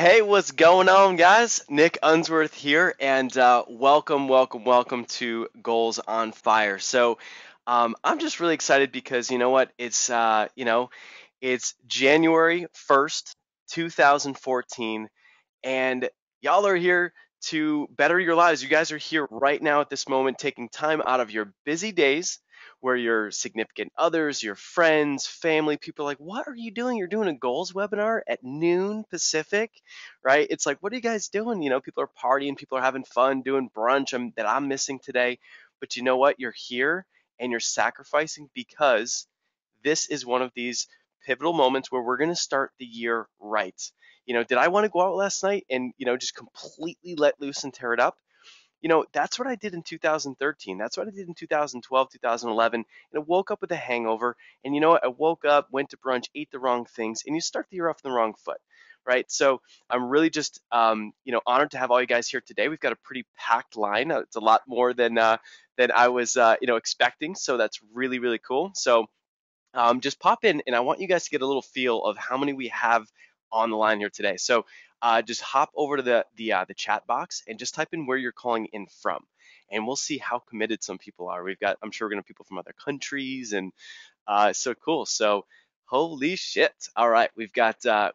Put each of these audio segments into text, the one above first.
Hey, what's going on, guys? Nick Unsworth here, and welcome to Goals on Fire. I'm just really excited because you know what? It's January 1st, 2014, and y'all are here to better your lives. You guys are here right now at this moment, taking time out of your busy days where your significant others, your friends, family, people are like, what are you doing? You're doing a goals webinar at noon Pacific, right? It's like, what are you guys doing? People are partying, people are having fun, doing brunch that I'm missing today. But you know what? You're here and you're sacrificing because this is one of these pivotal moments where we're going to start the year right. Did I want to go out last night and, just completely let loose and tear it up? That's what I did in 2013. That's what I did in 2012, 2011. And I woke up with a hangover. And you know what? I woke up, went to brunch, ate the wrong things, and you start the year off on the wrong foot, right? So I'm really just, honored to have all you guys here today. We've got a pretty packed line. It's a lot more than I was, expecting. So that's really, really cool. So just pop in, and I want you guys to get a little feel of how many we have on the line here today. So just hop over to the chat box and just type in where you're calling in from, and we'll see how committed some people are. I'm sure we're gonna have people from other countries, and so cool. So holy shit! All right, we've got the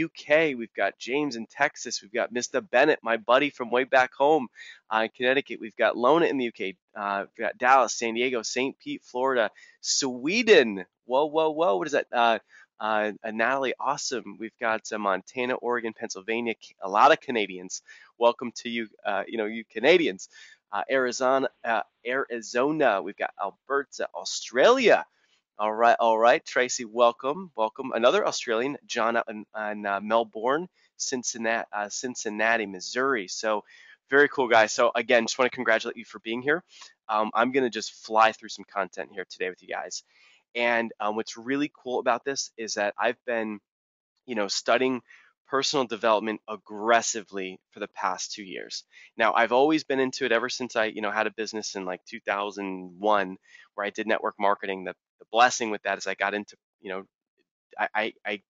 UK, we've got James in Texas, we've got Mr. Bennett, my buddy from way back home in Connecticut. We've got Lona in the UK. We've got Dallas, San Diego, St. Pete, Florida, Sweden. Whoa, whoa, whoa! What is that? Natalie, awesome. We've got Montana, Oregon, Pennsylvania. A lot of Canadians. Welcome to you. You Canadians. Arizona. We've got Alberta, Australia. All right, Tracy, welcome, welcome. Another Australian, John out in Melbourne, Cincinnati, Missouri. So very cool, guys. So again, just want to congratulate you for being here. I'm gonna just fly through some content here today with you guys. And what's really cool about this is that I've been, studying personal development aggressively for the past 2 years. Now, I've always been into it ever since I, had a business in like 2001 where I did network marketing. The blessing with that is I got into, I, I, I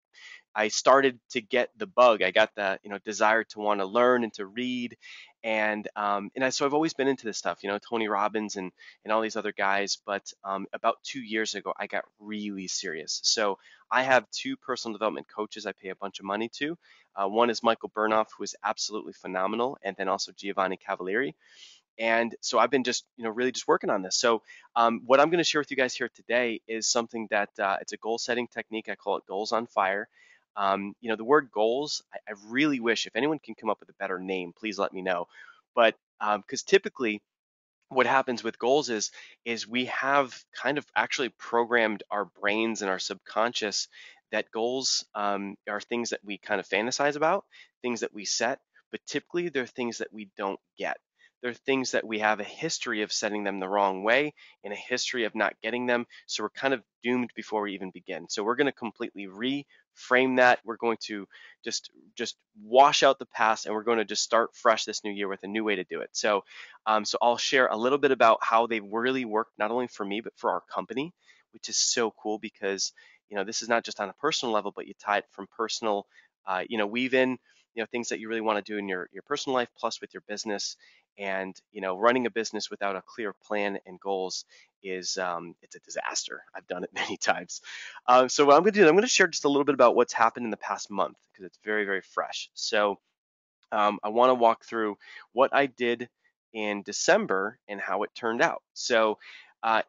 I started to get the bug. I got the desire to want to learn and to read, so I've always been into this stuff. Tony Robbins and all these other guys. But about 2 years ago, I got really serious. So I have two personal development coaches I pay a bunch of money to. One is Michael Burnoff, who is absolutely phenomenal, and then also Giovanni Cavalieri. And so I've been just, really just working on this. So what I'm going to share with you guys here today is something that it's a goal setting technique. I call it Goals on Fire. The word goals, I really wish if anyone can come up with a better name, please let me know. But because typically what happens with goals is we have kind of actually programmed our brains and our subconscious that goals are things that we kind of fantasize about, things that we set, but typically they're things that we don't get. They're things that we have a history of setting them the wrong way and a history of not getting them. So we're kind of doomed before we even begin. So we're going to completely reframe that. We're going to just wash out the past, and we're going to just start fresh this new year with a new way to do it. So I'll share a little bit about how they really work, not only for me, but for our company, which is so cool because, this is not just on a personal level, but you tie it from personal, weave in, things that you really want to do in your personal life, plus with your business. And, running a business without a clear plan and goals it's a disaster. I've done it many times. So what I'm going to do, I'm going to share just a little bit about what's happened in the past month because it's very, very fresh. So I want to walk through what I did in December and how it turned out. So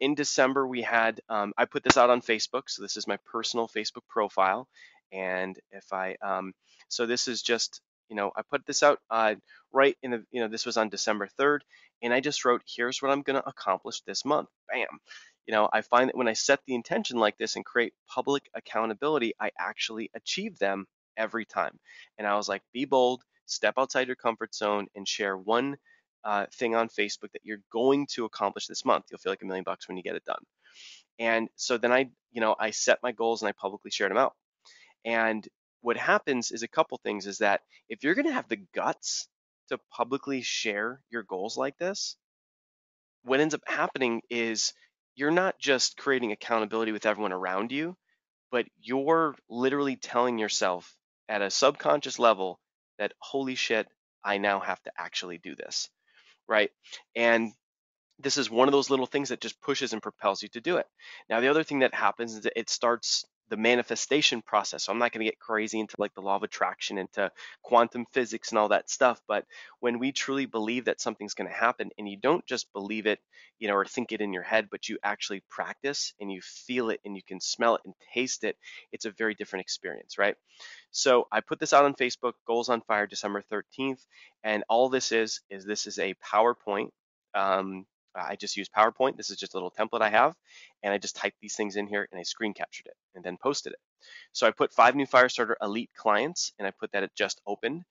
in December, I put this out on Facebook. So this is my personal Facebook profile. And so this is just, I put this out right in this was on December 3rd. And I just wrote, here's what I'm going to accomplish this month. Bam. I find that when I set the intention like this and create public accountability, I actually achieve them every time. And I was like, be bold, step outside your comfort zone, and share one thing on Facebook that you're going to accomplish this month. You'll feel like $1,000,000 when you get it done. And so then I set my goals and I publicly shared them out. And what happens is a couple things is that if you're going to have the guts to publicly share your goals like this, what ends up happening is you're not just creating accountability with everyone around you, but you're literally telling yourself at a subconscious level that, holy shit, I now have to actually do this, right? And this is one of those little things that just pushes and propels you to do it. Now, the other thing that happens is that it starts the manifestation process. So I'm not going to get crazy into like the law of attraction, into quantum physics and all that stuff. But when we truly believe that something's going to happen, and you don't just believe it, or think it in your head, but you actually practice and you feel it and you can smell it and taste it, it's a very different experience, right? So I put this out on Facebook, Goals on Fire, December 13th, and all this is a PowerPoint. I just use PowerPoint. This is just a little template I have, and I just typed these things in here and I screen captured it and then posted it. So I put 5 new Firestarter Elite clients, and I put that it just opened.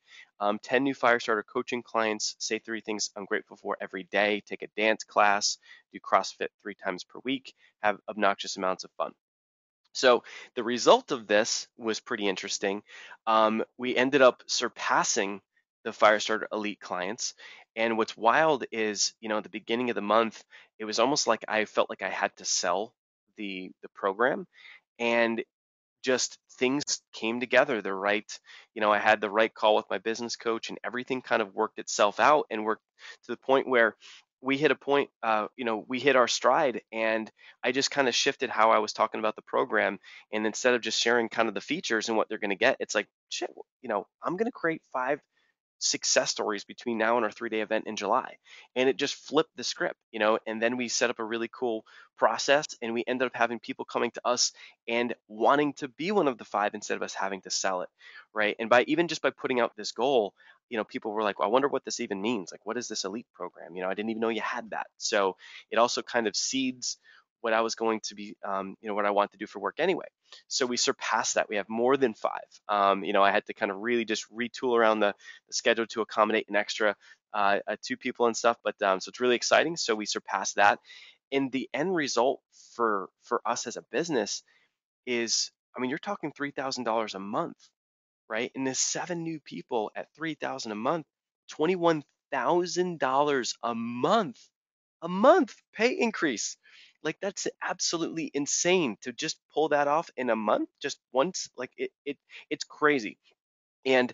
10 new Firestarter coaching clients. Say 3 things I'm grateful for every day. Take a dance class. Do CrossFit 3 times per week. Have obnoxious amounts of fun. So the result of this was pretty interesting. We ended up surpassing the Firestarter Elite clients. And what's wild is, at the beginning of the month, it was almost like I felt like I had to sell the program. And just things came together the right, I had the right call with my business coach, and everything kind of worked itself out and worked to the point where we hit a point, we hit our stride, and I just kind of shifted how I was talking about the program. And instead of just sharing kind of the features and what they're going to get, it's like, shit, I'm going to create 5 success stories between now and our 3-day event in July. And it just flipped the script, and then we set up a really cool process, and we ended up having people coming to us and wanting to be one of the 5 instead of us having to sell it, right? And by even just by putting out this goal, people were like, well, I wonder what this even means. Like, what is this elite program? I didn't even know you had that. So it also kind of seeds what I was going to be, what I want to do for work anyway. So we surpassed that. We have more than 5. I had to kind of really just retool around the schedule to accommodate an extra 2 people and stuff. But so it's really exciting. So we surpassed that. And the end result for us as a business is, you're talking $3,000 a month, right? And there's 7 new people at $3,000 a month, $21,000 a month pay increase. Like, that's absolutely insane to just pull that off in a month, just once. Like, it's crazy. And,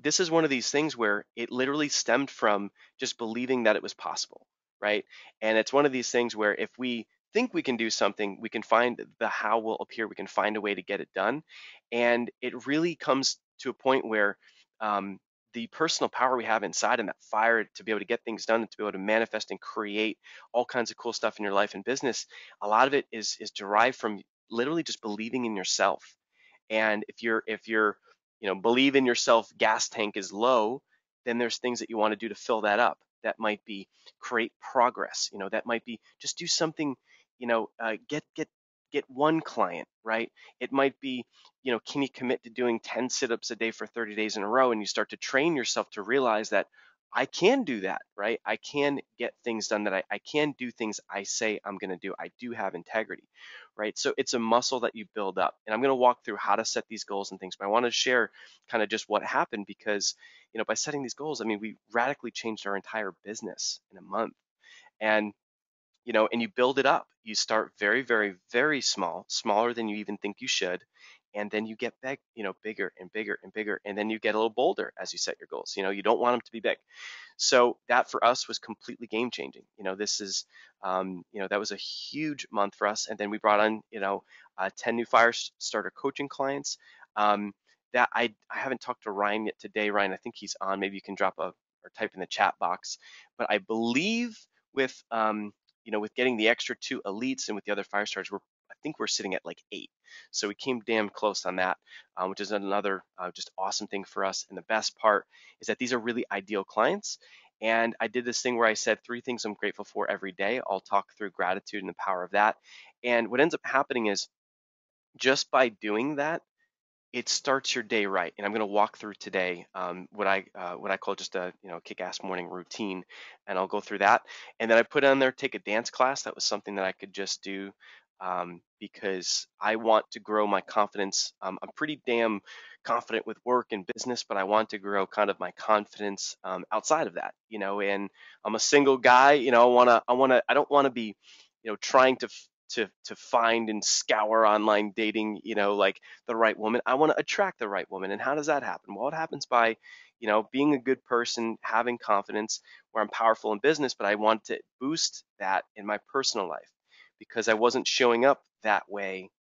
this is one of these things where it literally stemmed from just believing that it was possible, right? And it's one of these things where if we think we can do something, we can find the how will appear, we can find a way to get it done. And it really comes to a point where the personal power we have inside and that fire to be able to get things done and to be able to manifest and create all kinds of cool stuff in your life and business, a lot of it is derived from literally just believing in yourself. And if you're believe in yourself gas tank is low, then there's things that you want to do to fill that up. That might be create progress. That might be just do something. Get one client, right? It might be, can you commit to doing 10 sit-ups a day for 30 days in a row, and you start to train yourself to realize that I can do that, right? I can get things done, that I can do things I say I'm going to do. I do have integrity, right? So it's a muscle that you build up. And I'm going to walk through how to set these goals and things, but I want to share kind of just what happened because, by setting these goals, we radically changed our entire business in a month. And and you build it up. You start very, very, very small, smaller than you even think you should. And then you get big, bigger and bigger and bigger. And then you get a little bolder as you set your goals. You don't want them to be big. So that for us was completely game changing. This is, that was a huge month for us. And then we brought on, 10 new fire starter coaching clients. That I haven't talked to Ryan yet today. Ryan, I think he's on. Maybe you can drop or type in the chat box. But I believe with, with getting the extra 2 elites and with the other fire starters, I think we're sitting at like 8. So we came damn close on that, which is another just awesome thing for us. And the best part is that these are really ideal clients. And I did this thing where I said 3 things I'm grateful for every day. I'll talk through gratitude and the power of that. And what ends up happening is just by doing that, it starts your day right. And I'm going to walk through today what I call just a kick-ass morning routine, and I'll go through that. And then I put on there take a dance class. That was something that I could just do because I want to grow my confidence. I'm pretty damn confident with work and business, but I want to grow kind of my confidence outside of that. And I'm a single guy. I don't want to be trying to find and scour online dating, like the right woman. I want to attract the right woman. And how does that happen? Well, it happens by, being a good person, having confidence, where I'm powerful in business, but I want to boost that in my personal life because I wasn't showing up that way,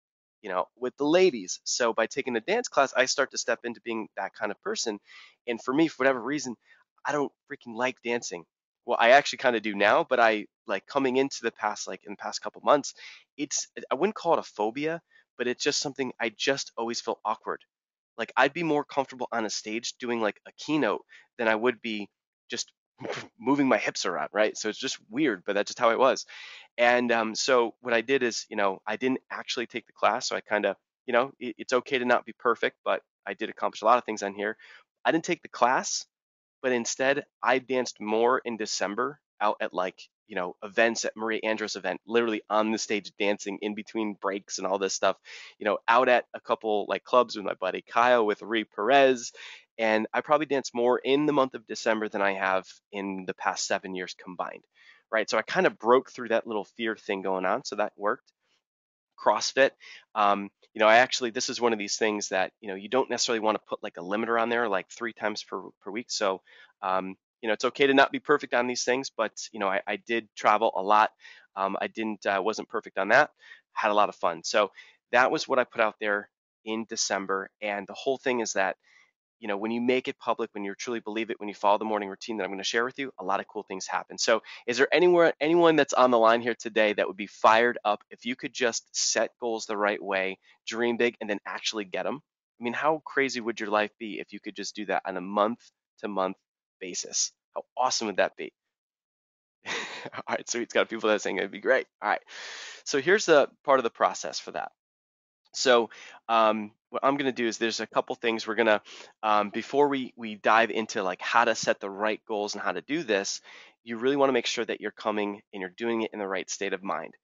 with the ladies. So by taking a dance class, I start to step into being that kind of person. And for me, for whatever reason, I don't freaking like dancing. Well, I actually kind of do now, but I like coming into the past, like in the past couple months, I wouldn't call it a phobia, but it's just something I just always feel awkward. Like I'd be more comfortable on a stage doing like a keynote than I would be just moving my hips around, right? So it's just weird, but that's just how it was. And so what I did is, I didn't actually take the class. So I kind of, it's okay to not be perfect, but I did accomplish a lot of things on here. I didn't take the class, but instead I danced more in December out at like, events at Maria Andros event, literally on the stage dancing in between breaks and all this stuff, out at a couple like clubs with my buddy Kyle, with Ree Perez. And I probably danced more in the month of December than I have in the past 7 years combined. Right. So I kind of broke through that little fear thing going on. So that worked. CrossFit. I actually, this is one of these things that, you don't necessarily want to put like a limiter on there, like 3 times per week. So, it's okay to not be perfect on these things, but, I did travel a lot. Wasn't perfect on that. Had a lot of fun. So that was what I put out there in December. And the whole thing is that, when you make it public, when you truly believe it, when you follow the morning routine that I'm going to share with you, a lot of cool things happen. So, is there anyone that's on the line here today that would be fired up if you could just set goals the right way, dream big, and then actually get them? I mean, how crazy would your life be if you could just do that on a month to month basis? How awesome would that be? All right, so it's got people that are saying it'd be great. All right, so here's the part of the process for that. So what I'm going to do is there's a couple things we're going to before we dive into like how to set the right goals and how to do this, you really want to make sure that you're coming and you're doing it in the right state of mind,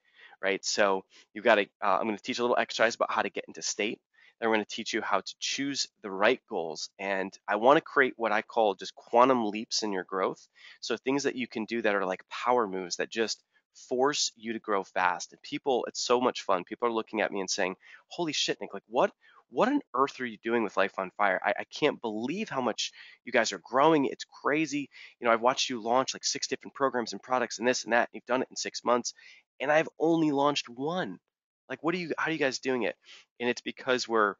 right? So you've got to I'm going to teach a little exercise about how to get into state. Then we're going to teach you how to choose the right goals. And I want to create what I call just quantum leaps in your growth. So things that you can do that are like power moves that just force you to grow fast. And people, it's so much fun. People are looking at me and saying, holy shit, Nick, like what on earth are you doing with Life on Fire? I can't believe how much you guys are growing. It's crazy. I've watched you launch like 6 different programs and products and this and that. And you've done it in 6 months, and I've only launched one. Like, how are you guys doing it? And it's because we're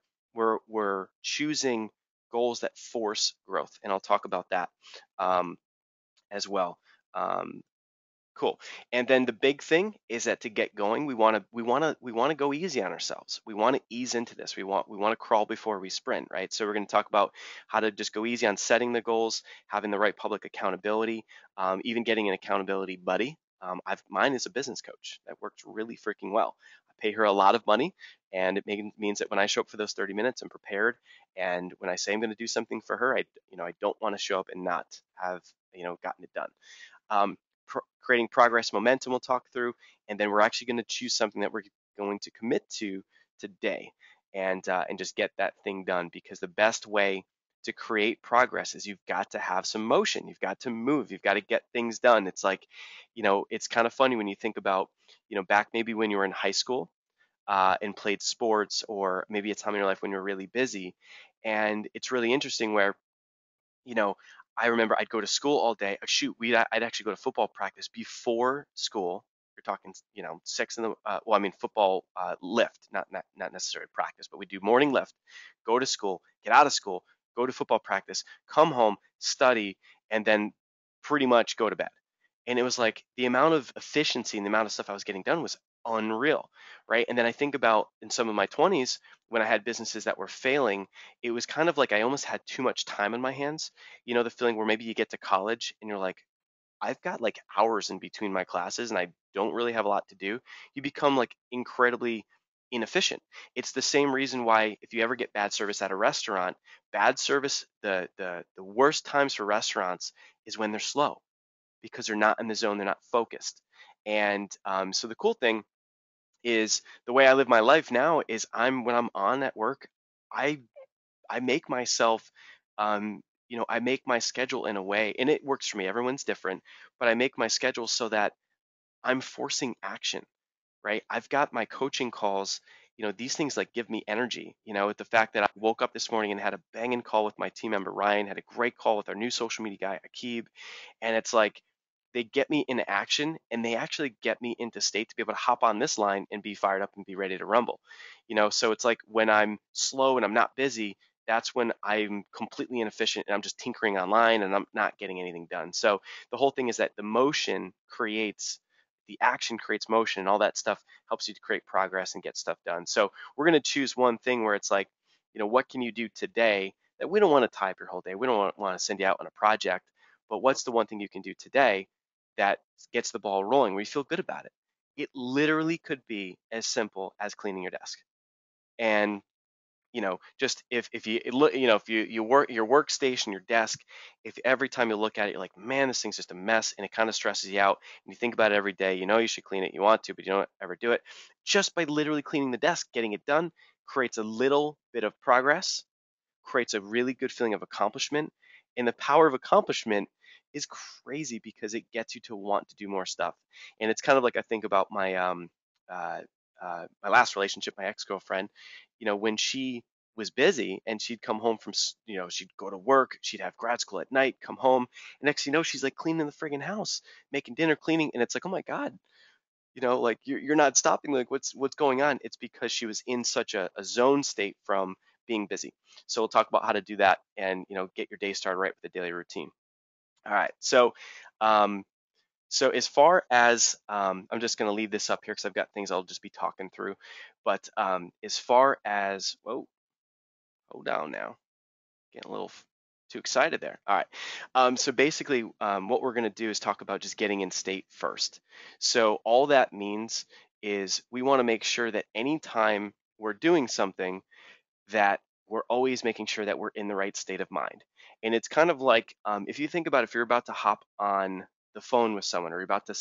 choosing goals that force growth, and I'll talk about that um, as well. Um, Cool. And then the big thing is that to get going, we want to go easy on ourselves. We want to ease into this. We want to crawl before we sprint, right? So we're going to talk about how to just go easy on setting the goals, having the right public accountability, even getting an accountability buddy. Mine is a business coach that works really freaking well. I pay her a lot of money, and it means that when I show up for those 30 minutes, I'm prepared. And when I say I'm going to do something for her, I don't want to show up and not have, gotten it done. Um, Creating progress momentum we'll talk through, and then we're actually going to choose something that we're going to commit to today, and just get that thing done, because the best way to create progress is you've got to have some motion, you've got to move, you've got to get things done. It's like, it's kind of funny when you think about, back maybe when you were in high school and played sports, or maybe a time in your life when you're really busy. And it's really interesting where, you know, I remember I'd go to school all day. Shoot, I'd actually go to football practice before school. You're talking, 6 in the well, I mean football lift, not necessarily practice, but we do morning lift. Go to school, get out of school, go to football practice, come home, study, and then pretty much go to bed. And it was like the amount of efficiency and the amount of stuff I was getting done was unreal, right? And then I think about in some of my 20s when I had businesses that were failing, it was kind of like I almost had too much time in my hands. The feeling where maybe you get to college and you're like, I've got like hours in between my classes and I don't really have a lot to do. You become like incredibly inefficient. It's the same reason why if you ever get bad service at a restaurant, bad service, the worst times for restaurants is when they're slow, because they're not in the zone, they're not focused. And so the cool thing is the way I live my life now is when I'm on at work, I I make myself, I make my schedule in a way, and it works for me. Everyone's different, but I make my schedule so that I'm forcing action. right? I've got my coaching calls, these things like give me energy, with the fact that I woke up this morning and had a banging call with my team member Ryan, had a great call with our new social media guy Akib, and it's like they get me into action and they actually get me into state to be able to hop on this line and be fired up and be ready to rumble. So it's like when I'm slow and I'm not busy, that's when I'm completely inefficient and I'm just tinkering online and I'm not getting anything done. So the whole thing is that the action creates motion, and all that stuff helps you to create progress and get stuff done. So we're going to choose one thing where it's like, what can you do today that we don't want to tie up your whole day? We don't want to send you out on a project, but what's the one thing you can do today that gets the ball rolling where you feel good about it? It literally could be as simple as cleaning your desk. And just if you look, if you work your workstation, your desk, if every time you look at it, you're like, man, this thing's just a mess, and it kind of stresses you out, and you think about it every day, you should clean it, you want to, but you don't ever do it. Just by literally cleaning the desk, getting it done, creates a little bit of progress, creates a really good feeling of accomplishment. And the power of accomplishment is crazy because it gets you to want to do more stuff. And it's kind of like I think about uh, my last relationship, my ex-girlfriend, when she was busy and she'd come home from, she'd go to work, she'd have grad school at night, come home, and next thing you know, she's like cleaning the friggin' house, making dinner, cleaning, and it's like, oh my God, like you're not stopping, like what's going on? It's because she was in such a zone state from being busy. So we'll talk about how to do that and get your day started right with the daily routine. All right, um so as far as I'm just going to leave this up here because I've got things I'll just be talking through, but as far as, whoa, hold down now, getting a little too excited there. All right. So basically, what we're going to do is talk about just getting in state first. So all that means is we want to make sure that anytime we're doing something, that we're always making sure that we're in the right state of mind. And it's kind of like if you think about if you're about to hop on the phone with someone or you're about to,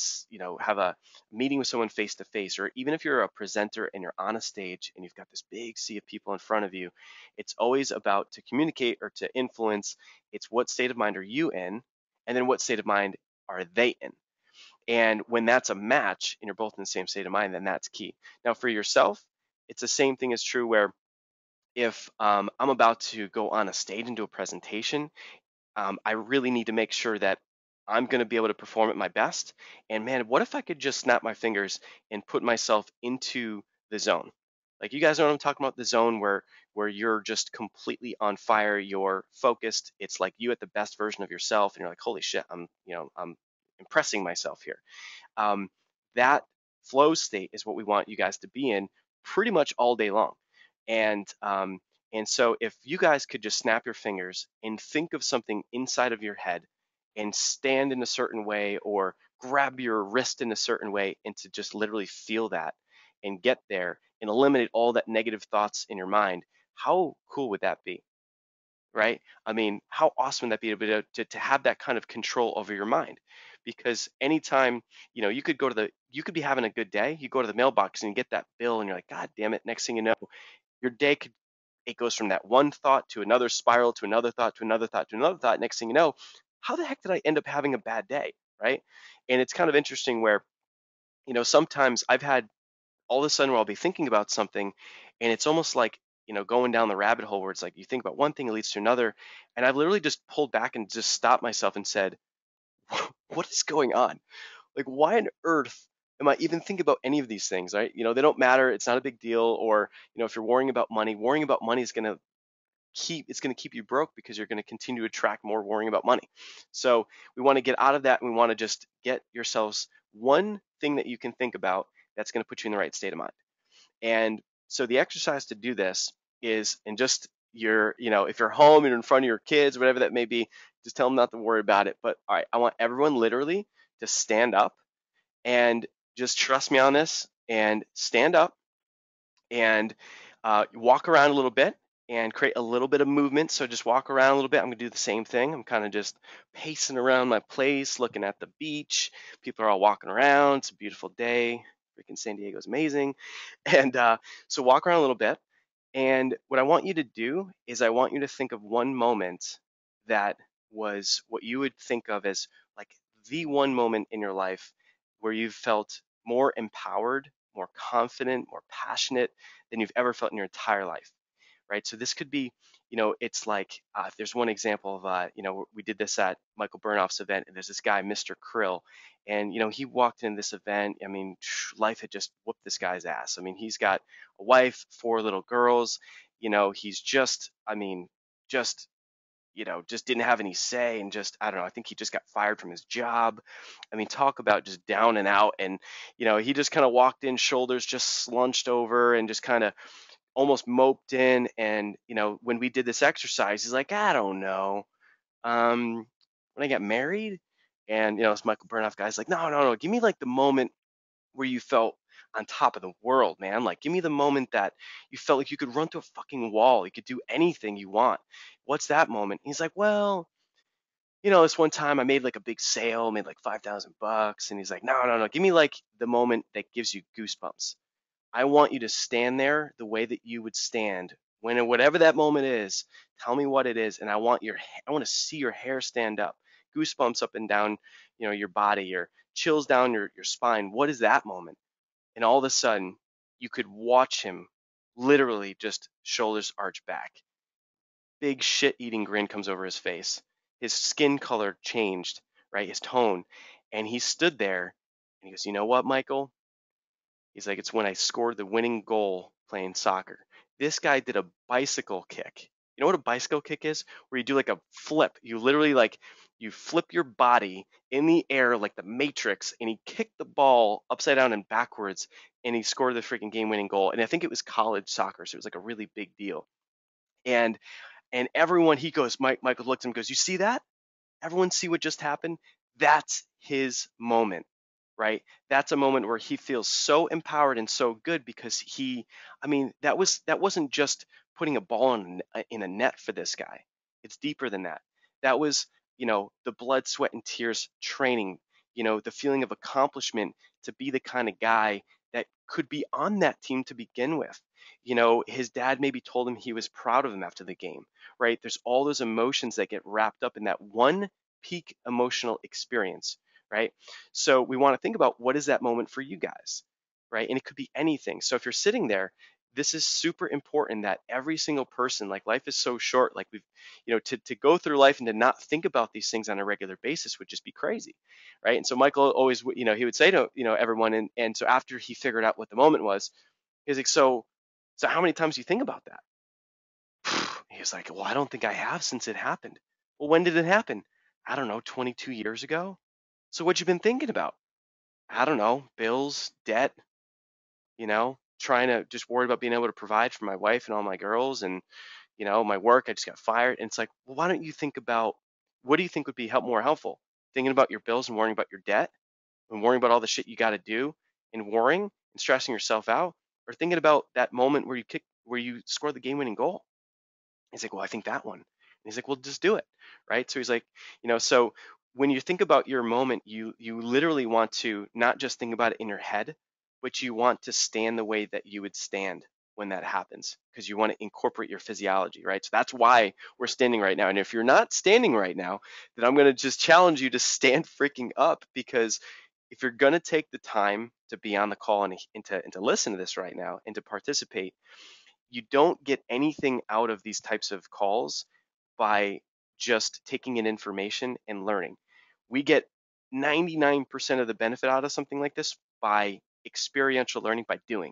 have a meeting with someone face to face, or even if you're a presenter and you're on a stage and you've got this big sea of people in front of you, it's always about to communicate or to influence. It's what state of mind are you in? And then what state of mind are they in? And when that's a match and you're both in the same state of mind, then that's key. Now, for yourself, it's the same thing is true where if I'm about to go on a stage and do a presentation, I really need to make sure that I'm going to be able to perform at my best. And man, what if I could just snap my fingers and put myself into the zone? Like you guys know what I'm talking about, the zone where you're just completely on fire, you're focused. It's like you at the best version of yourself, and you're like, holy shit, I'm impressing myself here. Um, that flow state is what we want you guys to be in pretty much all day long. And so if you guys could just snap your fingers and think of something inside of your head and stand in a certain way or grab your wrist in a certain way and to just literally feel that and get there and eliminate all that negative thoughts in your mind, how cool would that be? Right? I mean, how awesome would that be to have that kind of control over your mind? Because anytime, you could be having a good day, you go to the mailbox and you get that bill and you're like, God damn it. Next thing you know, your day it goes from that one thought to another spiral to another thought to another thought to another thought. Next thing you know, how the heck did I end up having a bad day? Right? And it's kind of interesting where, sometimes I've had all of a sudden where I'll be thinking about something and it's almost like, going down the rabbit hole where it's like you think about one thing, it leads to another. And I've literally just pulled back and just stopped myself and said, what is going on? Like, why on earth am I even thinking about any of these things, right? They don't matter. It's not a big deal. Or, if you're worrying about money is going to keep you broke because you're going to continue to attract more worrying about money. So we want to get out of that and we want to just get yourselves one thing that you can think about that's going to put you in the right state of mind. And so the exercise to do this is, and just if you're home, you're in front of your kids, whatever that may be, just tell them not to worry about it. But all right, I want everyone literally to stand up and just trust me on this and stand up and walk around a little bit and create a little bit of movement. So just walk around a little bit. I'm gonna do the same thing. I'm kind of just pacing around my place, looking at the beach. People are all walking around. It's a beautiful day. Freaking San Diego is amazing. And so walk around a little bit. And what I want you to do is I want you to think of one moment that was what you would think of as like the one moment in your life where you felt more empowered more confident, more passionate than you've ever felt in your entire life, right? So this could be, it's like if there's one example of, we did this at Michael Burnoff's event, and there's this guy, Mr. Krill, and he walked in this event. I mean, life had just whooped this guy's ass. I mean, he's got a wife, 4 little girls. He's just, I mean, just just didn't have any say, and just, I don't know, I think he just got fired from his job. I mean, talk about just down and out. And, he just kind of walked in, shoulders just slunched over, and just kind of almost moped in. And, when we did this exercise, he's like, I don't know. When I got married, and, this Michael Burnoff guy's like, no, no, no, give me like the moment where you felt on top of the world, man. Like, give me the moment that you felt like you could run through a fucking wall. You could do anything you want. What's that moment? He's like, well, this one time I made like a big sale, made like $5,000. And he's like, no, no, no. Give me like the moment that gives you goosebumps. I want you to stand there the way that you would stand when, whatever that moment is. Tell me what it is, and I want to see your hair stand up, goosebumps up and down, your body, your chills down your spine. What is that moment? And all of a sudden, you could watch him literally just shoulders arch back. Big shit-eating grin comes over his face. His skin color changed, right? His tone, and he stood there, and he goes, "You know what, Michael?" He's like, it's when I scored the winning goal playing soccer. This guy did a bicycle kick. You know what a bicycle kick is? Where you do like a flip. You literally like you flip your body in the air like the Matrix, and he kicked the ball upside down and backwards, and he scored the freaking game-winning goal. And I think it was college soccer, so it was like a really big deal. And everyone, he goes, Michael looked at him and goes, "You see that? Everyone see what just happened? That's his moment, right? That's a moment where he feels so empowered and so good because I mean, that wasn't just putting a ball in a net for this guy. It's deeper than that. That was, the blood, sweat, and tears training, the feeling of accomplishment to be the kind of guy that could be on that team to begin with. His dad maybe told him he was proud of him after the game, right? There's all those emotions that get wrapped up in that one peak emotional experience, right? So we want to think about, what is that moment for you guys, right? And it could be anything. So if you're sitting there, this is super important that every single person, like, life is so short, like, to go through life and to not think about these things on a regular basis would just be crazy, right? And so Michael always, he would say to, everyone, and so after he figured out what the moment was, he's like, so how many times do you think about that? He was like, well, I don't think I have since it happened. Well, when did it happen? I don't know, 22 years ago. So what you been thinking about? I don't know, bills, debt, trying to just worry about being able to provide for my wife and all my girls, and, my work. I just got fired. And it's like, well, why don't you think about, what do you think would be more helpful? Thinking about your bills and worrying about your debt and worrying about all the shit you got to do and worrying and stressing yourself out, or thinking about that moment where you score the game winning goal? He's like, well, I think that one. And he's like, well, just do it. Right. So he's like, so when you think about your moment, you literally want to not just think about it in your head, but you want to stand the way that you would stand when that happens, because you want to incorporate your physiology, right? So that's why we're standing right now. And if you're not standing right now, then I'm going to just challenge you to stand freaking up, because if you're going to take the time to be on the call and to listen to this right now and to participate, you don't get anything out of these types of calls by just taking in information and learning. We get 99% of the benefit out of something like this by experiential learning, by doing,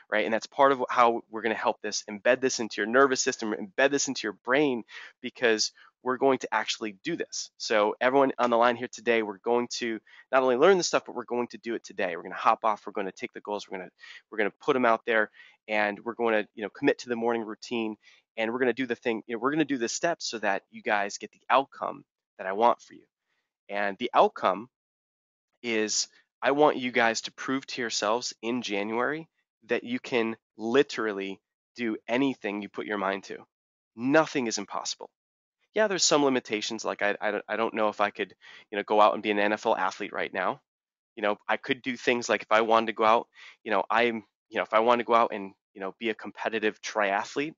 right? And that's part of how we're going to help this, embed this into your nervous system, embed this into your brain, because we're going to actually do this. So everyone on the line here today, we're going to not only learn this stuff, but we're going to do it today. We're going to hop off. We're going to take the goals. We're going to put them out there, and we're going to, commit to the morning routine, and we're going to do the thing. We're going to do the steps so that you guys get the outcome that I want for you. And the outcome is, I want you guys to prove to yourselves in January that you can literally do anything you put your mind to. Nothing is impossible. Yeah, there's some limitations. Like, I don't know if I could, go out and be an NFL athlete right now. I could do things like, if I wanted to go out, if I wanted to go out and, be a competitive triathlete,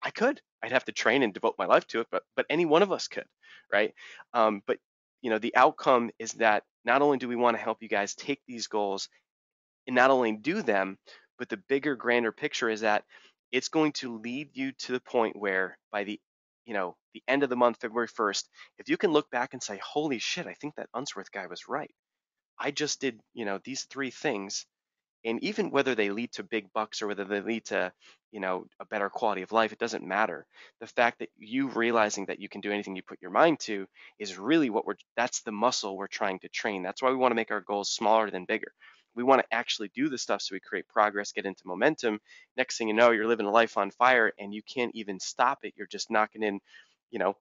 I could. I'd have to train and devote my life to it, but any one of us could, right? But the outcome is that not only do we want to help you guys take these goals and not only do them, but the bigger, grander picture is that it's going to lead you to the point where by the end of the month, February 1st, if you can look back and say, holy shit, I think that Unsworth guy was right. I just did, these three things, and even whether they lead to big bucks or whether they lead to a better quality of life, it doesn't matter. The fact that you realizing that you can do anything you put your mind to is really that's the muscle we're trying to train. That's why we want to make our goals smaller than bigger. We want to actually do the stuff so we create progress, get into momentum. Next thing you know, you're living a life on fire and you can't even stop it. You're just knocking in, you know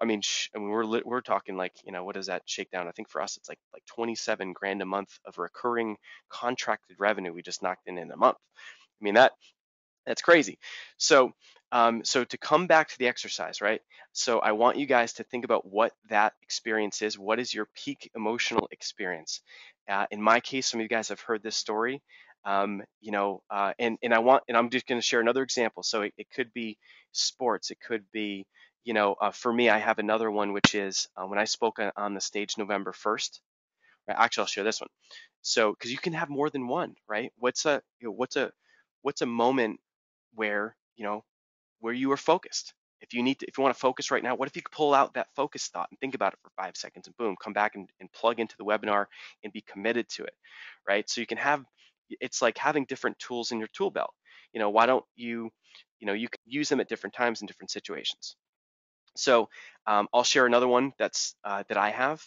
we're talking like, what does that shake down? I think for us, it's like 27 grand a month of recurring contracted revenue we just knocked in a month. I mean, that's crazy. So to come back to the exercise, right? So I want you guys to think about what that experience is. What is your peak emotional experience? In my case, some of you guys have heard this story. And I'm just going to share another example. So it could be sports. It could be, for me, I have another one, which is when I spoke on the stage November 1st. Right? Actually, I'll share this one. So, because you can have more than one, right? What's a moment where where you are focused? If you want to focus right now, what if you could pull out that focus thought and think about it for 5 seconds and boom, come back and plug into the webinar and be committed to it, right? So it's like having different tools in your tool belt. Why don't you can use them at different times in different situations. So I'll share another one that I have.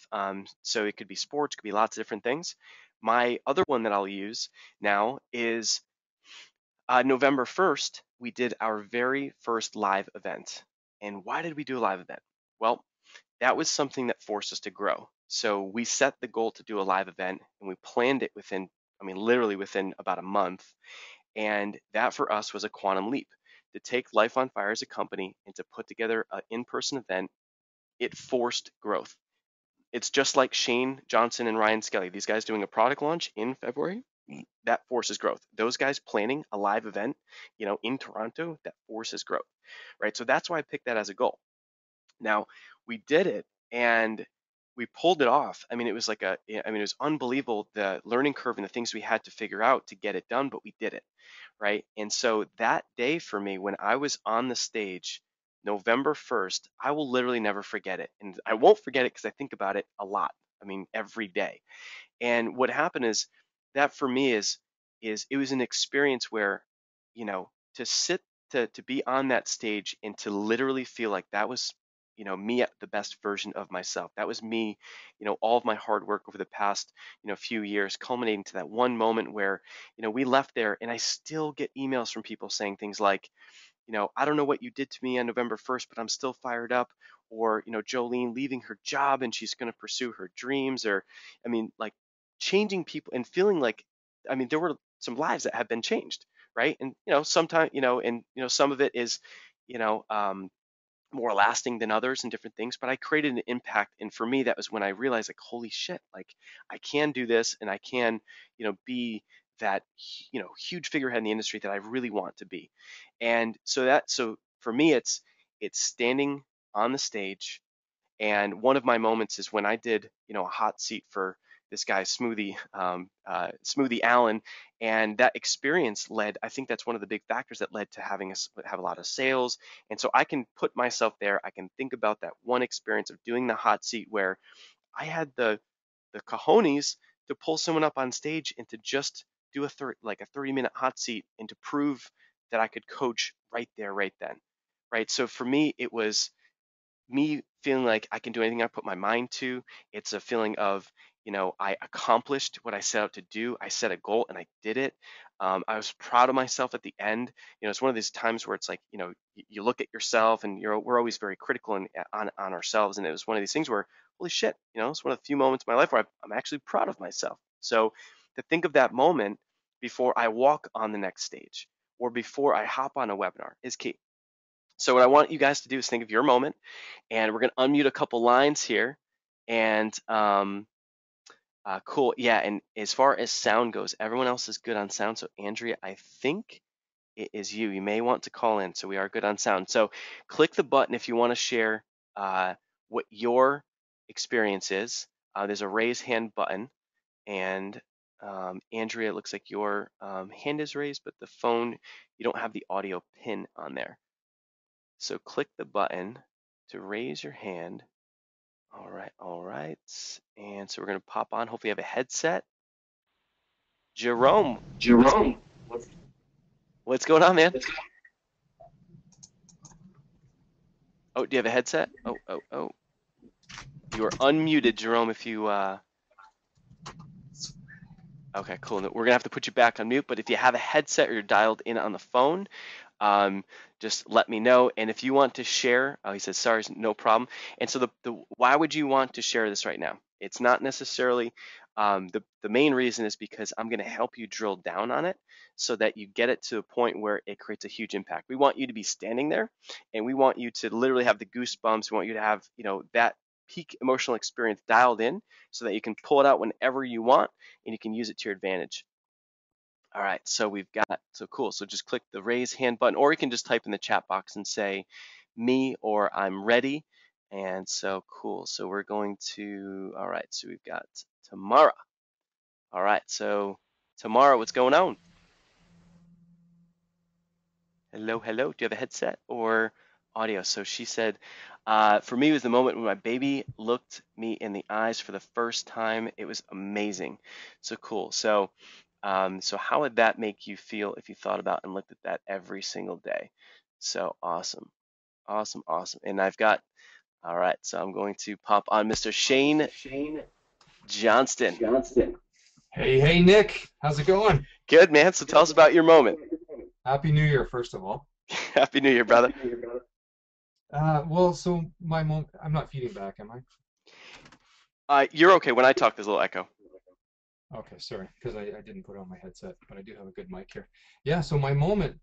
So it could be sports, could be lots of different things. My other one that I'll use now is November 1st, we did our very first live event. And why did we do a live event? Well, that was something that forced us to grow. So we set the goal to do a live event and we planned it literally within about a month. And that for us was a quantum leap. To take Life on Fire as a company and to put together an in-person event, it forced growth. It's just like Shane Johnson and Ryan Skelly, these guys doing a product launch in February, that forces growth. Those guys planning a live event, in Toronto, that forces growth, right? So that's why I picked that as a goal. Now, we did it and we pulled it off. It was it was unbelievable, the learning curve and the things we had to figure out to get it done, but we did it, right? And so that day for me, when I was on the stage, November 1st, I will literally never forget it. And I won't forget it because I think about it a lot. Every day. And what happened is that for me is it was an experience where, to sit to be on that stage and to literally feel like that was, me at the best version of myself. That was me, all of my hard work over the past, few years culminating to that one moment where, we left there and I still get emails from people saying things like, I don't know what you did to me on November 1st, but I'm still fired up. Or, Jolene leaving her job and she's going to pursue her dreams. Or, like changing people and feeling like, there were some lives that have been changed, right? And, sometimes, some of it is, you know, um, more lasting than others and different things, but I created an impact. And for me, that was when I realized, like, holy shit, like I can do this and I can, be that, huge figurehead in the industry that I really want to be. And so for me, it's standing on the stage. And one of my moments is when I did, a hot seat for this guy Smoothie Allen, and that experience led. I think that's one of the big factors that led to having us have a lot of sales. And so I can put myself there. I can think about that one experience of doing the hot seat where I had the cojones to pull someone up on stage and to just do a 30-minute hot seat and to prove that I could coach right there, right then, right. So for me, it was me feeling like I can do anything I put my mind to. It's a feeling of, I accomplished what I set out to do. I set a goal and I did it. I was proud of myself at the end. It's one of these times where it's like, you look at yourself and we're always very critical on ourselves. And it was one of these things where, holy shit, it's one of the few moments in my life where I'm actually proud of myself. So to think of that moment before I walk on the next stage or before I hop on a webinar is key. So what I want you guys to do is think of your moment, and we're going to unmute a couple lines here. And cool, yeah. And as far as sound goes, everyone else is good on sound. So Andrea, I think it is you. You may want to call in. So we are good on sound. So click the button if you want to share what your experience is. There's a raise hand button, and Andrea, it looks like your hand is raised, but the phone, you don't have the audio pin on there. So click the button to raise your hand. All right, all right. And so we're going to pop on. Hopefully you have a headset. Jerome, Jerome, what's going on, man? Oh, do you have a headset? Oh, oh, oh. You are unmuted, Jerome, if you okay, cool. We're gonna have to put you back on mute, but if you have a headset or you're dialed in on the phone, um, just let me know. And if you want to share, oh, he says sorry, no problem. And so the why would you want to share this right now? It's not necessarily the main reason is because I'm gonna help you drill down on it so that you get it to a point where it creates a huge impact. We want you to be standing there, and we want you to literally have the goosebumps. We want you to have that peak emotional experience dialed in so that you can pull it out whenever you want and you can use it to your advantage. All right, so we've got, so cool. So just click the raise hand button, or you can just type in the chat box and say me or I'm ready. And so cool. So we're going to, all right, so we've got Tamara. All right, so Tamara, what's going on? Hello, hello. Do you have a headset or audio? So she said, for me, it was the moment when my baby looked me in the eyes for the first time. It was amazing. So cool. So how would that make you feel if you thought about and looked at that every single day? So awesome, awesome, awesome. And I've got, all right, so I'm going to pop on Mr. Shane Shane Johnston. Johnston. Hey, Nick. How's it going? Good, man. So tell us about your moment. Happy New Year, first of all. Happy New Year, brother. Well, so my mom, I'm not feeding back, am I? You're okay. When I talk, there's a little echo. Okay, sorry, because I didn't put on my headset, but I do have a good mic here. Yeah, so my moment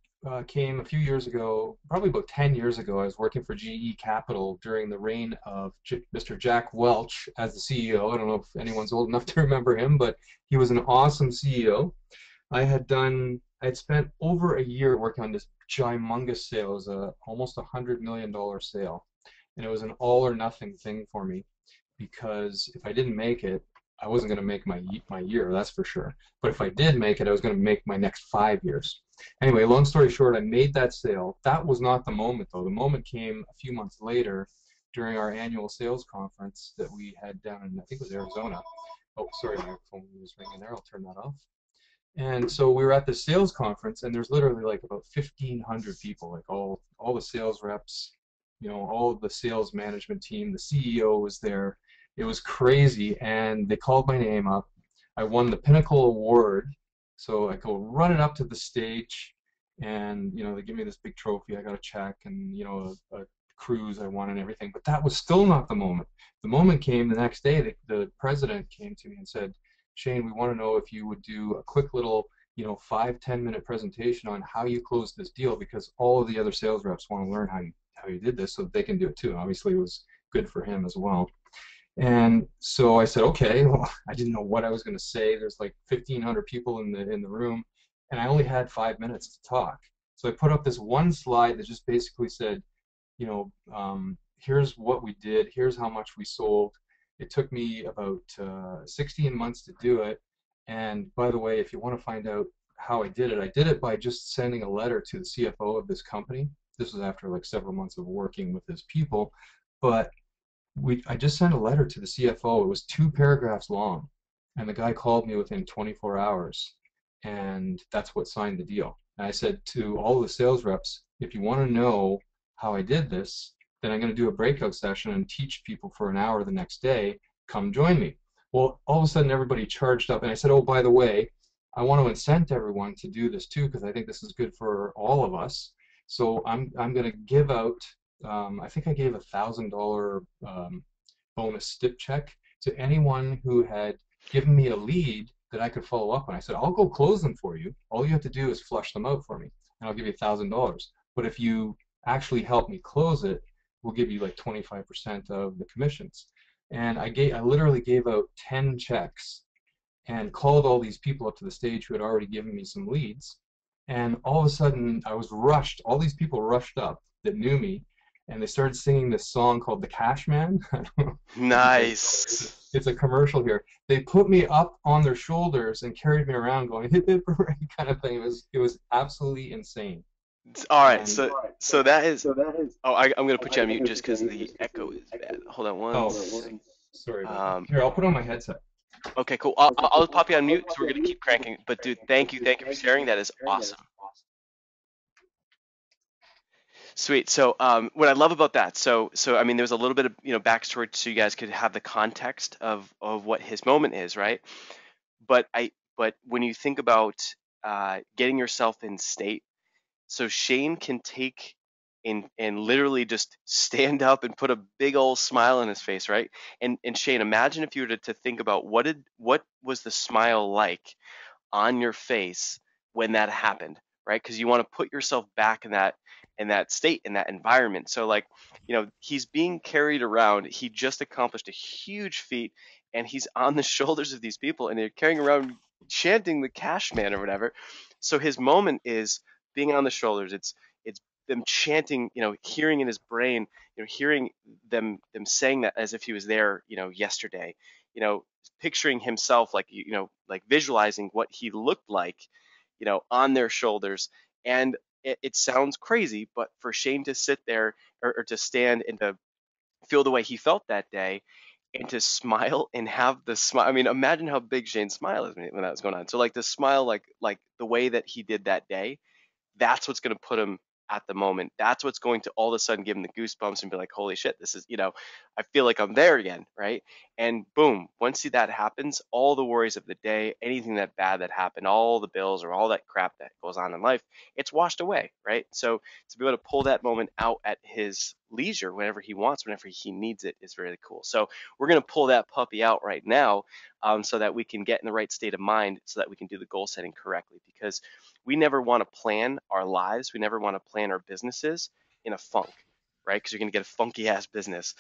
came a few years ago, probably about 10 years ago. I was working for GE Capital during the reign of Mr. Jack Welch as the CEO. I don't know if anyone's old enough to remember him, but he was an awesome CEO. I had spent over a year working on this humongous sale. It was almost $100 million sale, and it was an all or nothing thing for me because if I didn't make it, I wasn't going to make my year, that's for sure. But if I did make it, I was going to make my next 5 years. Anyway, long story short, I made that sale. That was not the moment, though. The moment came a few months later during our annual sales conference that we had down in, I think it was Arizona. Oh, sorry, my phone was ringing there. I'll turn that off. And so we were at the sales conference, and there's literally like about 1,500 people, like all the sales reps, all of the sales management team. The CEO was there. It was crazy, and they called my name up. I won the Pinnacle Award, so I go running up to the stage, and they give me this big trophy. I got a check, and a cruise I won and everything. But that was still not the moment. The moment came the next day. The president came to me and said, Shane, we want to know if you would do a quick little, 5-10 minute presentation on how you closed this deal because all of the other sales reps want to learn how you did this so that they can do it too. Obviously, it was good for him as well. And so I said, okay. Well, I didn't know what I was going to say. There's like 1,500 people in the room, and I only had 5 minutes to talk. So I put up this one slide that just basically said, here's what we did. Here's how much we sold. It took me about 16 months to do it. And by the way, if you want to find out how I did it by just sending a letter to the CFO of this company. This was after like several months of working with his people. But I just sent a letter to the CFO. It was 2 paragraphs long. And the guy called me within 24 hours. And that's what signed the deal. And I said to all the sales reps, if you want to know how I did this, then I'm going to do a breakout session and teach people for an hour the next day. Come join me. Well, all of a sudden everybody charged up, and I said, oh, by the way, I want to incent everyone to do this too because I think this is good for all of us. So I'm going to give out, I think I gave $1,000 bonus stip check to anyone who had given me a lead that I could follow up on. I said, I'll go close them for you. All you have to do is flush them out for me, and I'll give you $1,000. But if you actually help me close it, we'll give you like 25% of the commissions. And I literally gave out 10 checks and called all these people up to the stage who had already given me some leads. And all of a sudden, I was rushed. All these people rushed up that knew me, and they started singing this song called "The Cash Man." Nice. it's a commercial here. They put me up on their shoulders and carried me around going hip hip hooray kind of thing. It was absolutely insane. All right, And so that is. Oh, I'm gonna put you on mute just because the echo is bad. Hold on one oh, sec. sorry about that. Um, Here, I'll put on my headset. okay, cool. I'll pop you on mute because we're gonna keep cranking. But dude, thank you for sharing. That is awesome. Sweet. So, what I love about that, so I mean, there was a little bit of backstory, so you guys could have the context of what his moment is, right? But when you think about getting yourself in state, so Shane can take and literally just stand up and put a big old smile on his face, right? And Shane, imagine if you were to think about what was the smile like on your face when that happened, right? Because you want to put yourself back in that state, in that environment. So like, he's being carried around. He just accomplished a huge feat, and he's on the shoulders of these people, and they're carrying around chanting the Cash Man or whatever. So his moment is being on the shoulders. It's them chanting, hearing in his brain, hearing them saying that as if he was there, yesterday. You know, picturing himself like like visualizing what he looked like on their shoulders. And it sounds crazy, but for Shane to sit there, or to stand and to feel the way he felt that day, and to smile and have the smile. I mean, imagine how big Shane's smile is when that was going on. So like the smile, like the way that he did that day, that's what's going to put him at the moment. That's what's going to all of a sudden give him the goosebumps and be like, holy shit, this is, I feel like I'm there again, right? And boom, once that happens, all the worries of the day, anything that bad that happened, all the bills or all that crap that goes on in life, it's washed away, right? So to be able to pull that moment out at his leisure whenever he wants, whenever he needs it, is really cool. So we're going to pull that puppy out right now, so that we can get in the right state of mind, so that we can do the goal setting correctly, because we never want to plan our lives. We never want to plan our businesses in a funk, right? Because you're going to get a funky ass business.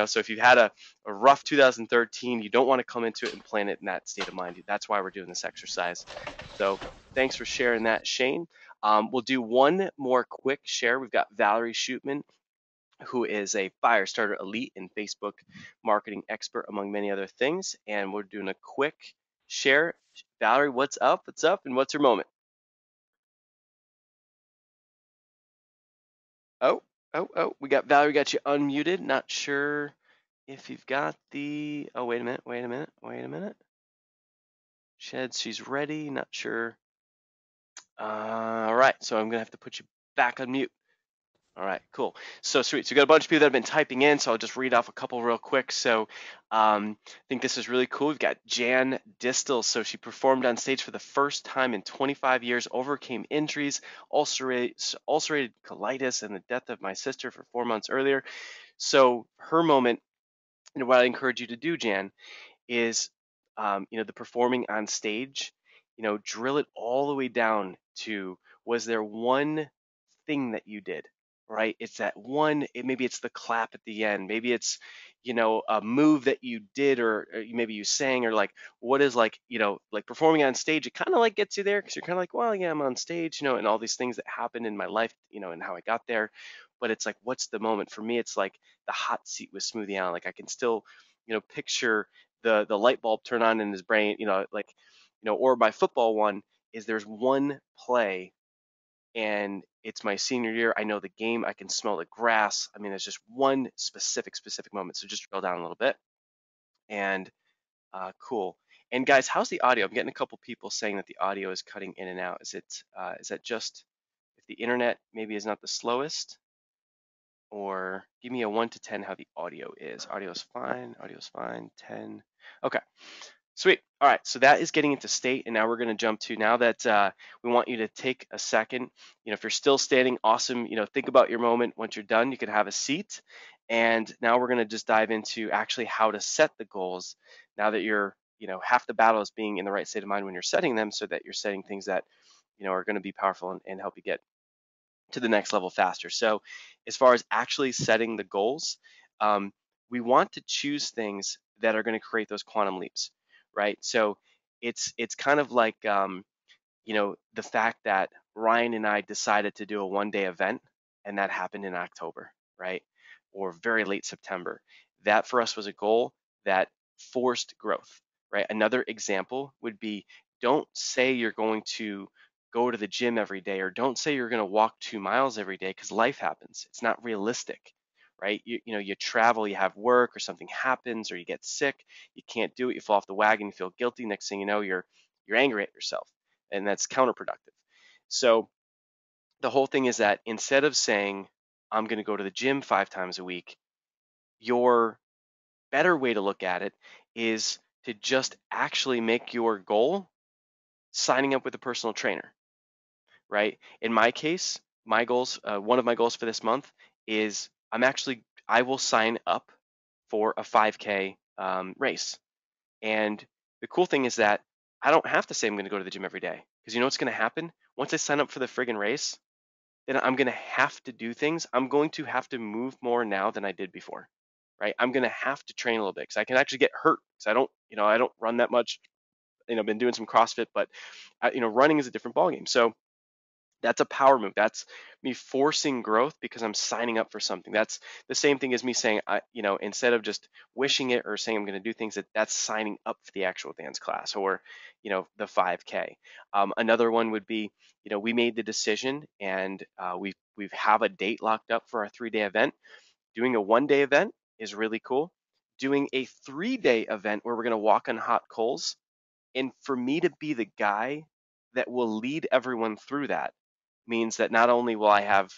So if you've had a rough 2013, you don't want to come into it and plan it in that state of mind. That's why we're doing this exercise. So thanks for sharing that, Shane. We'll do one more quick share. We've got Valerie Shootman, who is a Firestarter Elite and Facebook marketing expert, among many other things. And we're doing a quick share. Valerie, what's up? What's up? And what's your moment? Oh, oh, we got Valerie, got you unmuted. Not sure if you've got the. Oh, wait a minute, wait a minute, wait a minute. Shed, she's ready. Not sure. All right, so I'm gonna have to put you back on mute. All right, cool. So sweet. So we got a bunch of people that have been typing in, so I'll just read off a couple real quick. So I think this is really cool. We've got Jan Distel. So she performed on stage for the first time in 25 years, overcame injuries, ulcerated colitis, and the death of my sister for 4 months earlier. So her moment, and what I encourage you to do, Jan, is the performing on stage. Drill it all the way down to, was there one thing that you did, right? It's that one. Maybe it's the clap at the end. Maybe it's a move that you did, or maybe you sang, or like what is like like performing on stage. It kind of like gets you there because you're kind of like, well, yeah, I'm on stage, and all these things that happened in my life, and how I got there. But it's like, what's the moment for me? It's like the hot seat with Smoothie Allen. Like I can still picture the light bulb turn on in his brain. Like or my football one is, there's one play and it's my senior year. I know the game. I can smell the grass. I mean, there's just one specific moment. So just drill down a little bit. And cool. And guys, how's the audio? I'm getting a couple people saying that the audio is cutting in and out. Is that just if the internet maybe is not the slowest? Or give me a 1 to 10 how the audio is. Audio's fine. Audio's fine. 10. Okay. Sweet. All right. So that is getting into state. And now we're going to jump to, now that we want you to take a second. If you're still standing, awesome. Think about your moment. Once you're done, you can have a seat. And now we're going to just dive into actually how to set the goals, now that you're, half the battle is being in the right state of mind when you're setting them, so that you're setting things that, are going to be powerful and help you get to the next level faster. So as far as actually setting the goals, we want to choose things that are going to create those quantum leaps, right? So it's kind of like the fact that Ryan and I decided to do a 1-day event, and that happened in October, right? Or very late September. That for us was a goal that forced growth, right? Another example would be, don't say you're going to go to the gym every day, or don't say you're going to walk 2 miles every day, because life happens. It's not realistic, right? You travel, you have work, or something happens, or you get sick, you can't do it, you fall off the wagon, you feel guilty. Next thing you know, you're angry at yourself, and that's counterproductive. So the whole thing is that instead of saying, I'm going to go to the gym 5 times a week, your better way to look at it is to just actually make your goal signing up with a personal trainer, right? In my case, my goals, one of my goals for this month is I will sign up for a 5K race. And the cool thing is that I don't have to say I'm going to go to the gym every day, because you know what's going to happen? Once I sign up for the friggin' race, then I'm going to have to do things. I'm going to have to move more now than I did before, right? I'm going to have to train a little bit, because I can actually get hurt, because I don't run that much. I've been doing some CrossFit, but running is a different ballgame. So that's a power move. That's me forcing growth because I'm signing up for something. That's the same thing as me saying, instead of just wishing it or saying I'm going to do things, that's signing up for the actual dance class, or, the 5K. Another one would be, we made the decision, and we have a date locked up for our 3-day event. Doing a 1-day event is really cool. Doing a 3-day event where we're going to walk on hot coals, and for me to be the guy that will lead everyone through that, means that not only will I have,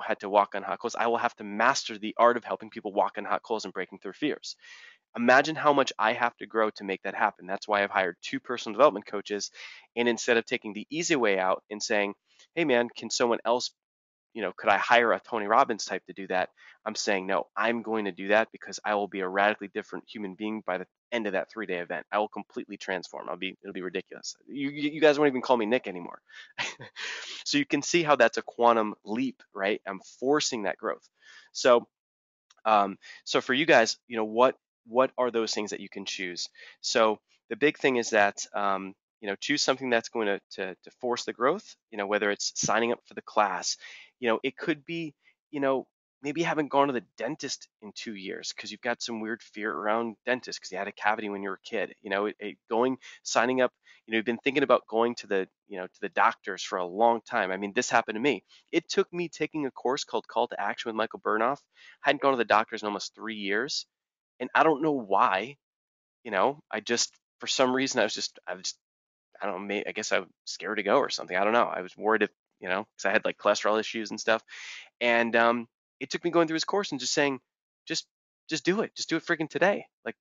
had to walk on hot coals, I will have to master the art of helping people walk on hot coals and breaking through fears. Imagine how much I have to grow to make that happen. That's why I've hired 2 personal development coaches. And instead of taking the easy way out and saying, hey man, can someone else, could I hire a Tony Robbins type to do that? I'm saying, no, I'm going to do that, because I will be a radically different human being by the end of that 3-day event. I will completely transform. It'll be ridiculous. You guys won't even call me Nick anymore. So you can see how that's a quantum leap, right? I'm forcing that growth. So, so for you guys, what are those things that you can choose? So the big thing is that, choose something that's going to force the growth. Whether it's signing up for the class, it could be, you know, maybe you haven't gone to the dentist in 2 years because you've got some weird fear around dentists because you had a cavity when you were a kid. Signing up. You've been thinking about going to the doctors for a long time. I mean, this happened to me. It took me taking a course called Call to Action with Michael Burnoff. I hadn't gone to the doctors in almost 3 years, and I don't know why. I just, for some reason, I don't know, I guess I was scared to go or something. I don't know. I was worried if, because I had like cholesterol issues and stuff. And it took me going through his course and just saying, just, just do it. Just do it freaking today, like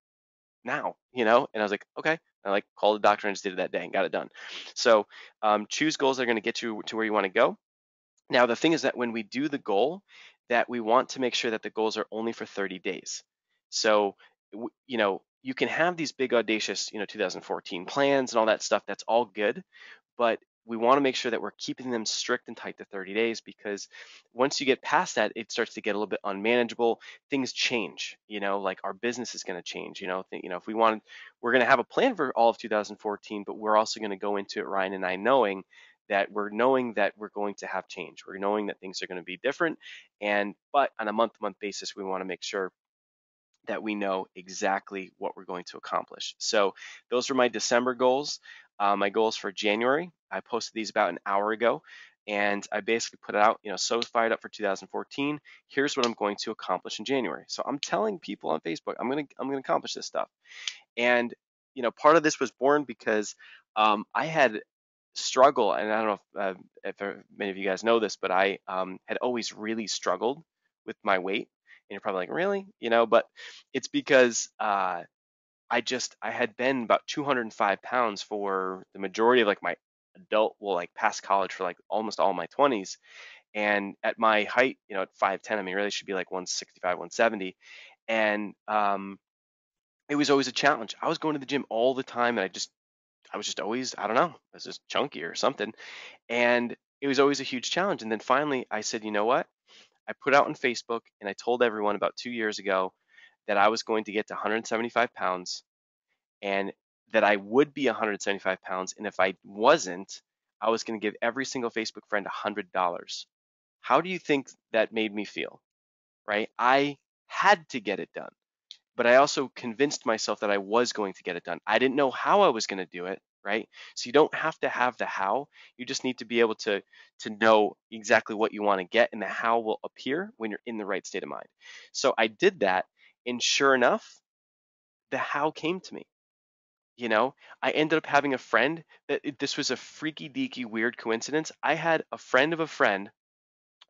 now. And I was like, okay. I like called the doctor and just did it that day and got it done. So choose goals that are going to get you to where you want to go. Now, the thing is that when we do the goal, that we want to make sure that the goals are only for 30 days. So, you can have these big audacious, 2014 plans and all that stuff. That's all good, but we want to make sure that we're keeping them strict and tight to 30 days, because once you get past that, it starts to get a little bit unmanageable. Things change, like our business is going to change. If we're going to have a plan for all of 2014, but we're also going to go into it, Ryan and I, knowing that we're going to have change. We're knowing that things are going to be different, but on a month-to-month basis, we want to make sure that we know exactly what we're going to accomplish. So those are my December goals. My goals for January, I posted these about an hour ago, and I basically put it out, so fired up for 2014. Here's what I'm going to accomplish in January. So I'm telling people on Facebook, I'm gonna accomplish this stuff. And part of this was born because I had struggle, and I don't know if many of you guys know this, but I had always really struggled with my weight. And you're probably like, really? But it's because I had been about 205 pounds for the majority of like my like past college, for like almost all my 20s. And at my height, at 5'10", I mean, really should be like 165, 170. And it was always a challenge. I was going to the gym all the time, and I was just always, I don't know, I was just chunky or something. And it was always a huge challenge. And then finally I said, you know what? I put out on Facebook and I told everyone about 2 years ago that I was going to get to 175 pounds, and that I would be 175 pounds. And if I wasn't, I was going to give every single Facebook friend $100. How do you think that made me feel? Right? I had to get it done. but I also convinced myself that I was going to get it done. I didn't know how I was going to do it, right? So you don't have to have the how. You just need to be able to know exactly what you want to get, and the how will appear when you're in the right state of mind. So I did that, and sure enough, the how came to me. You know, I ended up having a friend that this was a freaky deaky weird coincidence. I had a friend of a friend,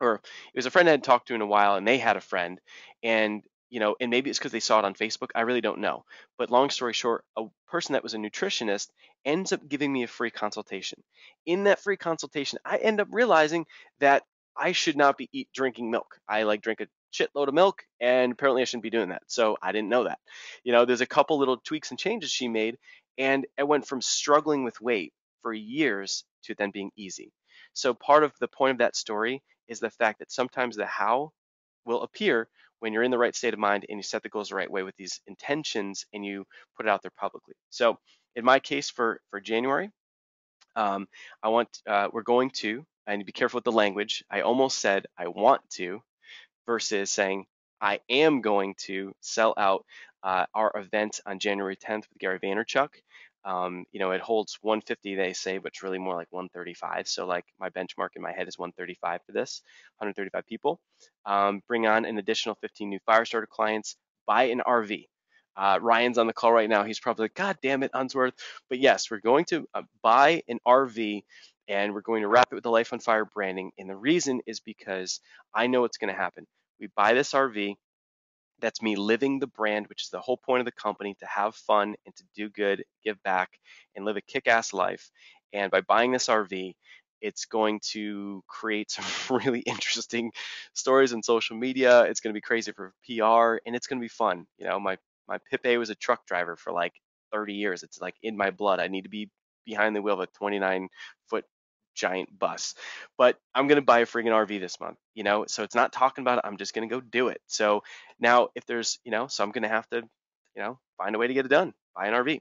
or it was a friend I hadn't talked to in a while, and they had a friend, and and maybe it's because they saw it on Facebook. I really don't know. But long story short, a person that was a nutritionist ends up giving me a free consultation. In that free consultation, I end up realizing that I should not be drinking milk. I like drink a shitload of milk, and apparently I shouldn't be doing that. So I didn't know that. There's a couple little tweaks and changes she made, and I went from struggling with weight for years to then being easy. So part of the point of that story is the fact that sometimes the how will appear when you're in the right state of mind and you set the goals the right way with these intentions and you put it out there publicly. So in my case for January, I want we're going to, and be careful with the language. I almost said I want to versus saying I am going to sell out our event on January 10th with Gary Vaynerchuk. It holds 150, they say, but it's really more like 135. So like my benchmark in my head is 135 for this, 135 people. Bring on an additional 15 new Firestarter clients, buy an RV. Ryan's on the call right now. He's probably like, God damn it, Unsworth. But yes, we're going to buy an RV, and we're going to wrap it with the Life on Fire branding. And the reason is because I know what's going to happen. We buy this RV. That's me living the brand, which is the whole point of the company, to have fun and to do good, give back, and live a kick-ass life. And by buying this RV, it's going to create some really interesting stories on social media. It's going to be crazy for PR, and it's going to be fun. My Pipe was a truck driver for like 30 years. It's like in my blood. I need to be behind the wheel of a 29-foot giant bus. But I'm going to buy a friggin' RV this month, so it's not talking about it. I'm just going to go do it. So now if there's, so I'm going to have to, find a way to get it done, buy an RV.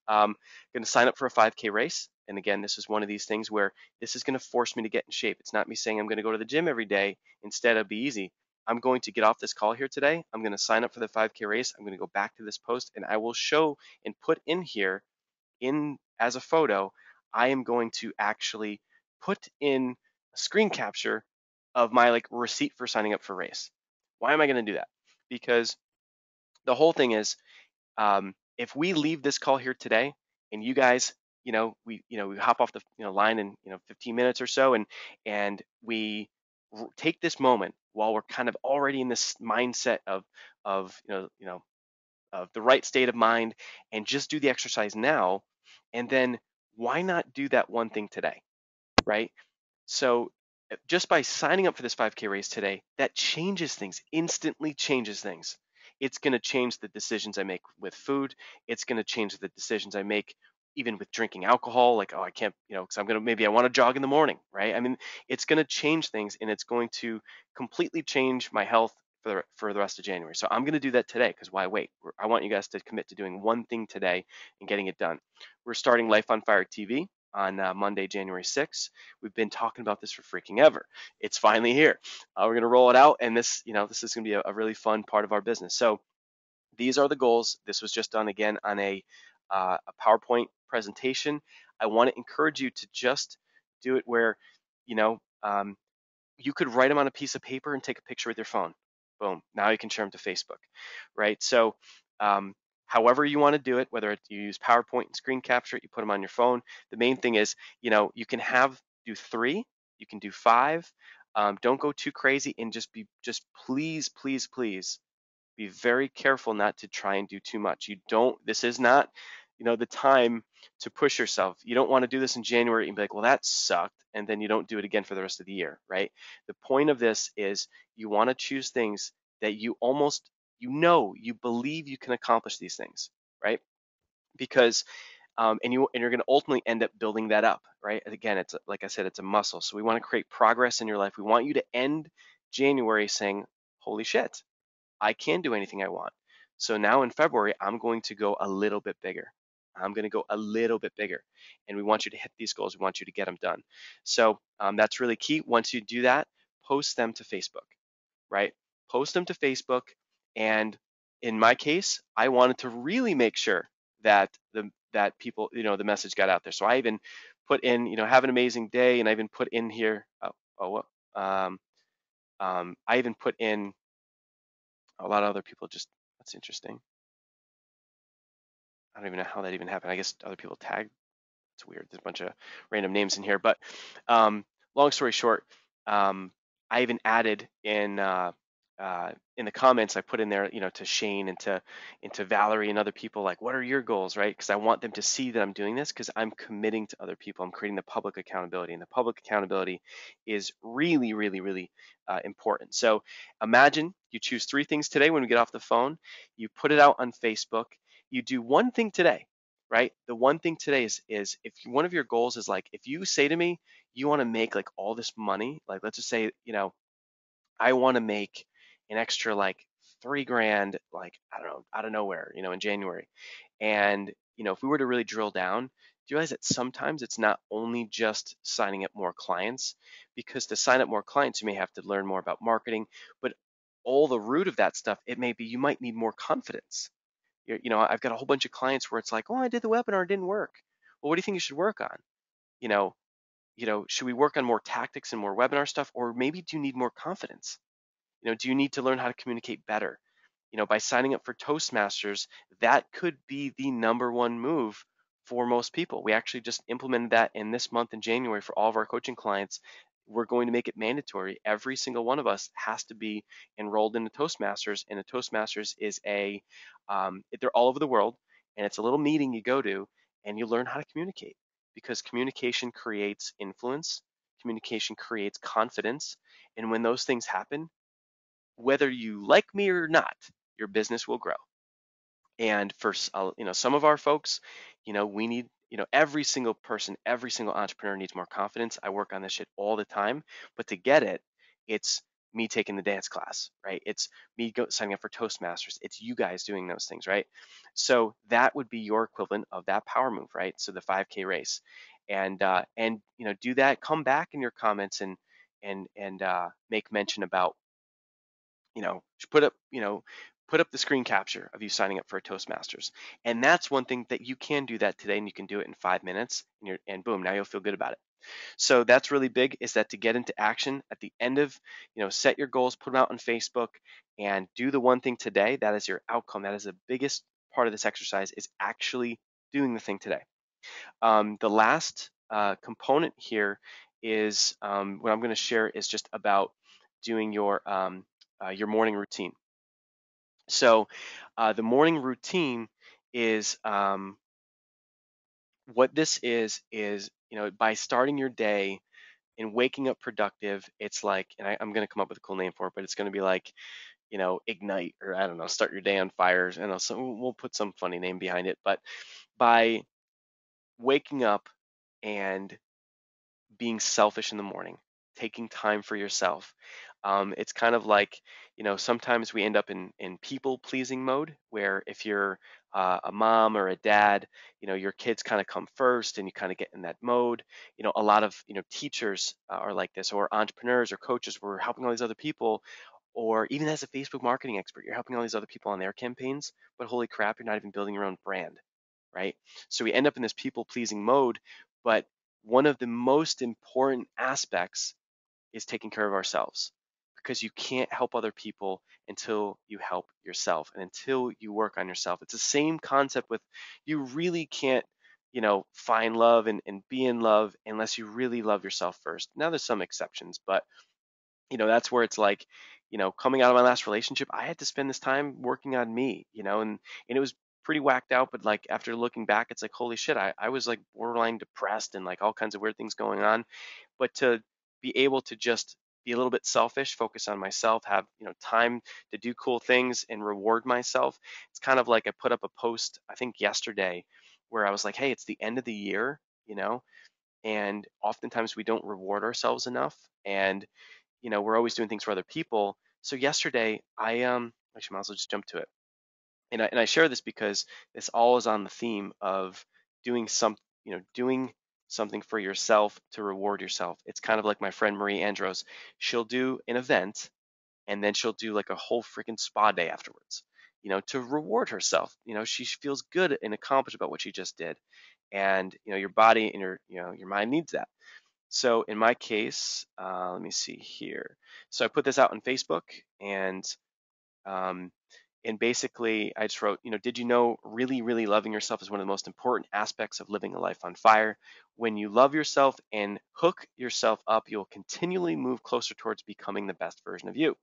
Going to sign up for a 5K race. And again, this is one of these things where this is going to force me to get in shape. It's not me saying I'm going to go to the gym every day. Instead, it'll be easy. I'm going to get off this call here today. I'm going to sign up for the 5K race. I'm going to go back to this post, and I will show and put in here in as a photo. I am going to actually put in a screen capture of my like receipt for signing up for race. Why am I going to do that? Because the whole thing is, if we leave this call here today and you guys, we hop off the line in 15 minutes or so, and we take this moment while we're kind of already in this mindset of of the right state of mind, and just do the exercise now, and then why not do that one thing today, right? So just by signing up for this 5K race today, that changes things, instantly changes things. It's going to change the decisions I make with food. It's going to change the decisions I make even with drinking alcohol. Like, oh, I can't, because maybe I want to jog in the morning, right? I mean, it's going to change things, and it's going to completely change my health for the rest of January. So I'm going to do that today, because why wait? I want you guys to commit to doing one thing today and getting it done. We're starting Life on Fire TV on Monday, January 6th. We've been talking about this for freaking ever. It's finally here. We're going to roll it out, and this is going to be a really fun part of our business. So these are the goals. This was just done again on a PowerPoint presentation. I want to encourage you to just do it where, you know, um, you could write them on a piece of paper and take a picture with your phone. Boom. Now you can share them to Facebook, right? So, however you want to do it, whether you use PowerPoint and screen capture, you put them on your phone. The main thing is, you can do 3, you can do 5. Don't go too crazy, and just please, please, please be very careful not to try and do too much. This is not, the time to push yourself. You don't want to do this in January and be like, well, that sucked, and then you don't do it again for the rest of the year, right? The point of this is you want to choose things that you believe you can accomplish these things, right? Because and you're going to ultimately end up building that up, right? Again, like I said, it's a muscle. So we want to create progress in your life. We want you to end January saying, holy shit, I can do anything I want. So now in February, I'm going to go a little bit bigger. I'm going to go a little bit bigger. And we want you to hit these goals. We want you to get them done. So that's really key. Once you do that, post them to Facebook, right? Post them to Facebook, and in my case, I wanted to really make sure that that people, the message got out there. So I even put in, have an amazing day, and I even put in here, um, I even put in a lot of other people. Just that's interesting. I don't even know how that even happened. I guess other people tagged. It's weird. There's a bunch of random names in here, but um, long story short, um, I even added in the comments. I put in there, to Shane and to Valerie and other people, like, what are your goals, right? Because I want them to see that I'm doing this because I'm committing to other people. I'm creating the public accountability, and the public accountability is really, really, really important. So imagine you choose three things today when we get off the phone. You put it out on Facebook. You do one thing today, right? The one thing today is if one of your goals is like, if you say to me, you want to make like all this money, like let's just say, I want to make an extra like 3 grand, like, I don't know, out of nowhere, in January. And, if we were to really drill down, do you realize that sometimes it's not only just signing up more clients, because to sign up more clients, you may have to learn more about marketing, but all the root of that stuff, it may be you might need more confidence. I've got a whole bunch of clients where it's like, oh, I did the webinar, it didn't work. Well, what do you think you should work on? You know, should we work on more tactics and more webinar stuff, or maybe do you need more confidence? Do you need to learn how to communicate better? By signing up for Toastmasters, that could be the number one move for most people. We actually just implemented that in this month in January for all of our coaching clients. We're going to make it mandatory. Every single one of us has to be enrolled in a Toastmasters, and a Toastmasters is they're all over the world, and it's a little meeting you go to, and you learn how to communicate, because communication creates influence, communication creates confidence, and when those things happen, whether you like me or not, your business will grow. And for some of our folks, we need, every single person, every single entrepreneur needs more confidence. I work on this shit all the time, but to get it, it's me taking the dance class, right? It's me signing up for Toastmasters. It's you guys doing those things, right? So that would be your equivalent of that power move, right? So the 5K race, and do that. Come back in your comments and make mention about, put up, put up the screen capture of you signing up for a Toastmasters. And that's one thing that you can do that today, and you can do it in 5 minutes, and boom, now you'll feel good about it. So that's really big, is that to get into action at the end of, set your goals, put them out on Facebook, and do the one thing today. That is your outcome. That is the biggest part of this exercise, is actually doing the thing today. The last component here is what I'm going to share is just about doing your morning routine. So the morning routine is what this is, by starting your day and waking up productive. It's like, and I'm going to come up with a cool name for it, but it's going to be like, ignite, or I don't know, start your day on fires. And so we'll put some funny name behind it. But by waking up and being selfish in the morning, taking time for yourself. It's kind of like, sometimes we end up in people pleasing mode, where if you're a mom or a dad, your kids kind of come first and you kind of get in that mode. A lot of, teachers are like this, or entrepreneurs or coaches, we're helping all these other people. Or even as a Facebook marketing expert, you're helping all these other people on their campaigns, but holy crap, you're not even building your own brand, right? So we end up in this people pleasing mode, but one of the most important aspects is taking care of ourselves, because you can't help other people until you help yourself and until you work on yourself. It's the same concept with, you really can't, find love and be in love unless you really love yourself first. Now there's some exceptions, but that's where it's like, coming out of my last relationship, I had to spend this time working on me, and it was pretty whacked out. But like, after looking back, it's like, holy shit, I was like borderline depressed and like all kinds of weird things going on. But to be able to just be a little bit selfish, focus on myself, have, time to do cool things and reward myself. It's kind of like, I put up a post, I think yesterday, where I was like, hey, it's the end of the year, and oftentimes we don't reward ourselves enough. And we're always doing things for other people. So yesterday, I actually might as well just jump to it. And I share this because this all is on the theme of doing doing something for yourself to reward yourself. It's kind of like my friend Marie Andros. She'll do an event, and then she'll do like a whole freaking spa day afterwards. to reward herself. She feels good and accomplished about what she just did. And, your body and your mind needs that. So in my case, let me see here. So I put this out on Facebook, and um, basically I just wrote, did you know really, really loving yourself is one of the most important aspects of living a life on fire? When you love yourself and hook yourself up, you'll continually move closer towards becoming the best version of you.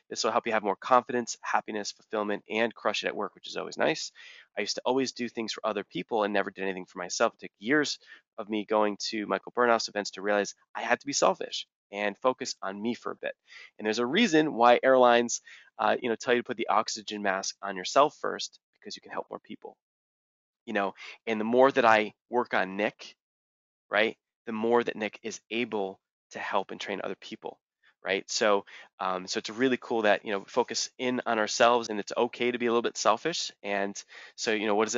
This will help you have more confidence, happiness, fulfillment, and crush it at work, which is always nice. I used to always do things for other people and never did anything for myself. It took years of me going to Michael Burnhouse events to realize I had to be selfish and focus on me for a bit. And there's a reason why airlines, tell you to put the oxygen mask on yourself first, because you can help more people. You know, and the more that I work on Nick, right, the more that Nick is able to help and train other people, right? So it's really cool that focus in on ourselves, and it's okay to be a little bit selfish. And so what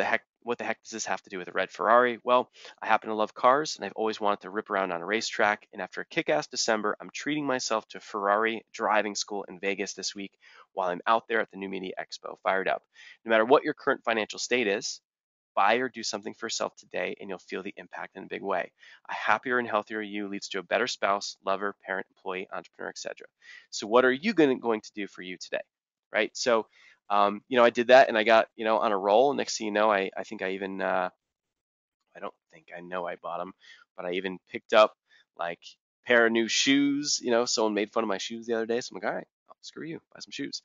the heck does this have to do with a red Ferrari? Well, I happen to love cars, and I've always wanted to rip around on a racetrack. And after a kick-ass December, I'm treating myself to Ferrari driving school in Vegas this week while I'm out there at the New Media Expo, fired up. No matter what your current financial state is, buy or do something for yourself today, and you'll feel the impact in a big way. A happier and healthier you leads to a better spouse, lover, parent, employee, entrepreneur, etc. So what are you going to do for you today, right? So, I did that, and I got, on a roll. Next thing you know, I think I even, I don't think I know I bought them, but I even picked up like a pair of new shoes. Someone made fun of my shoes the other day, so I'm like, all right, screw you, buy some shoes.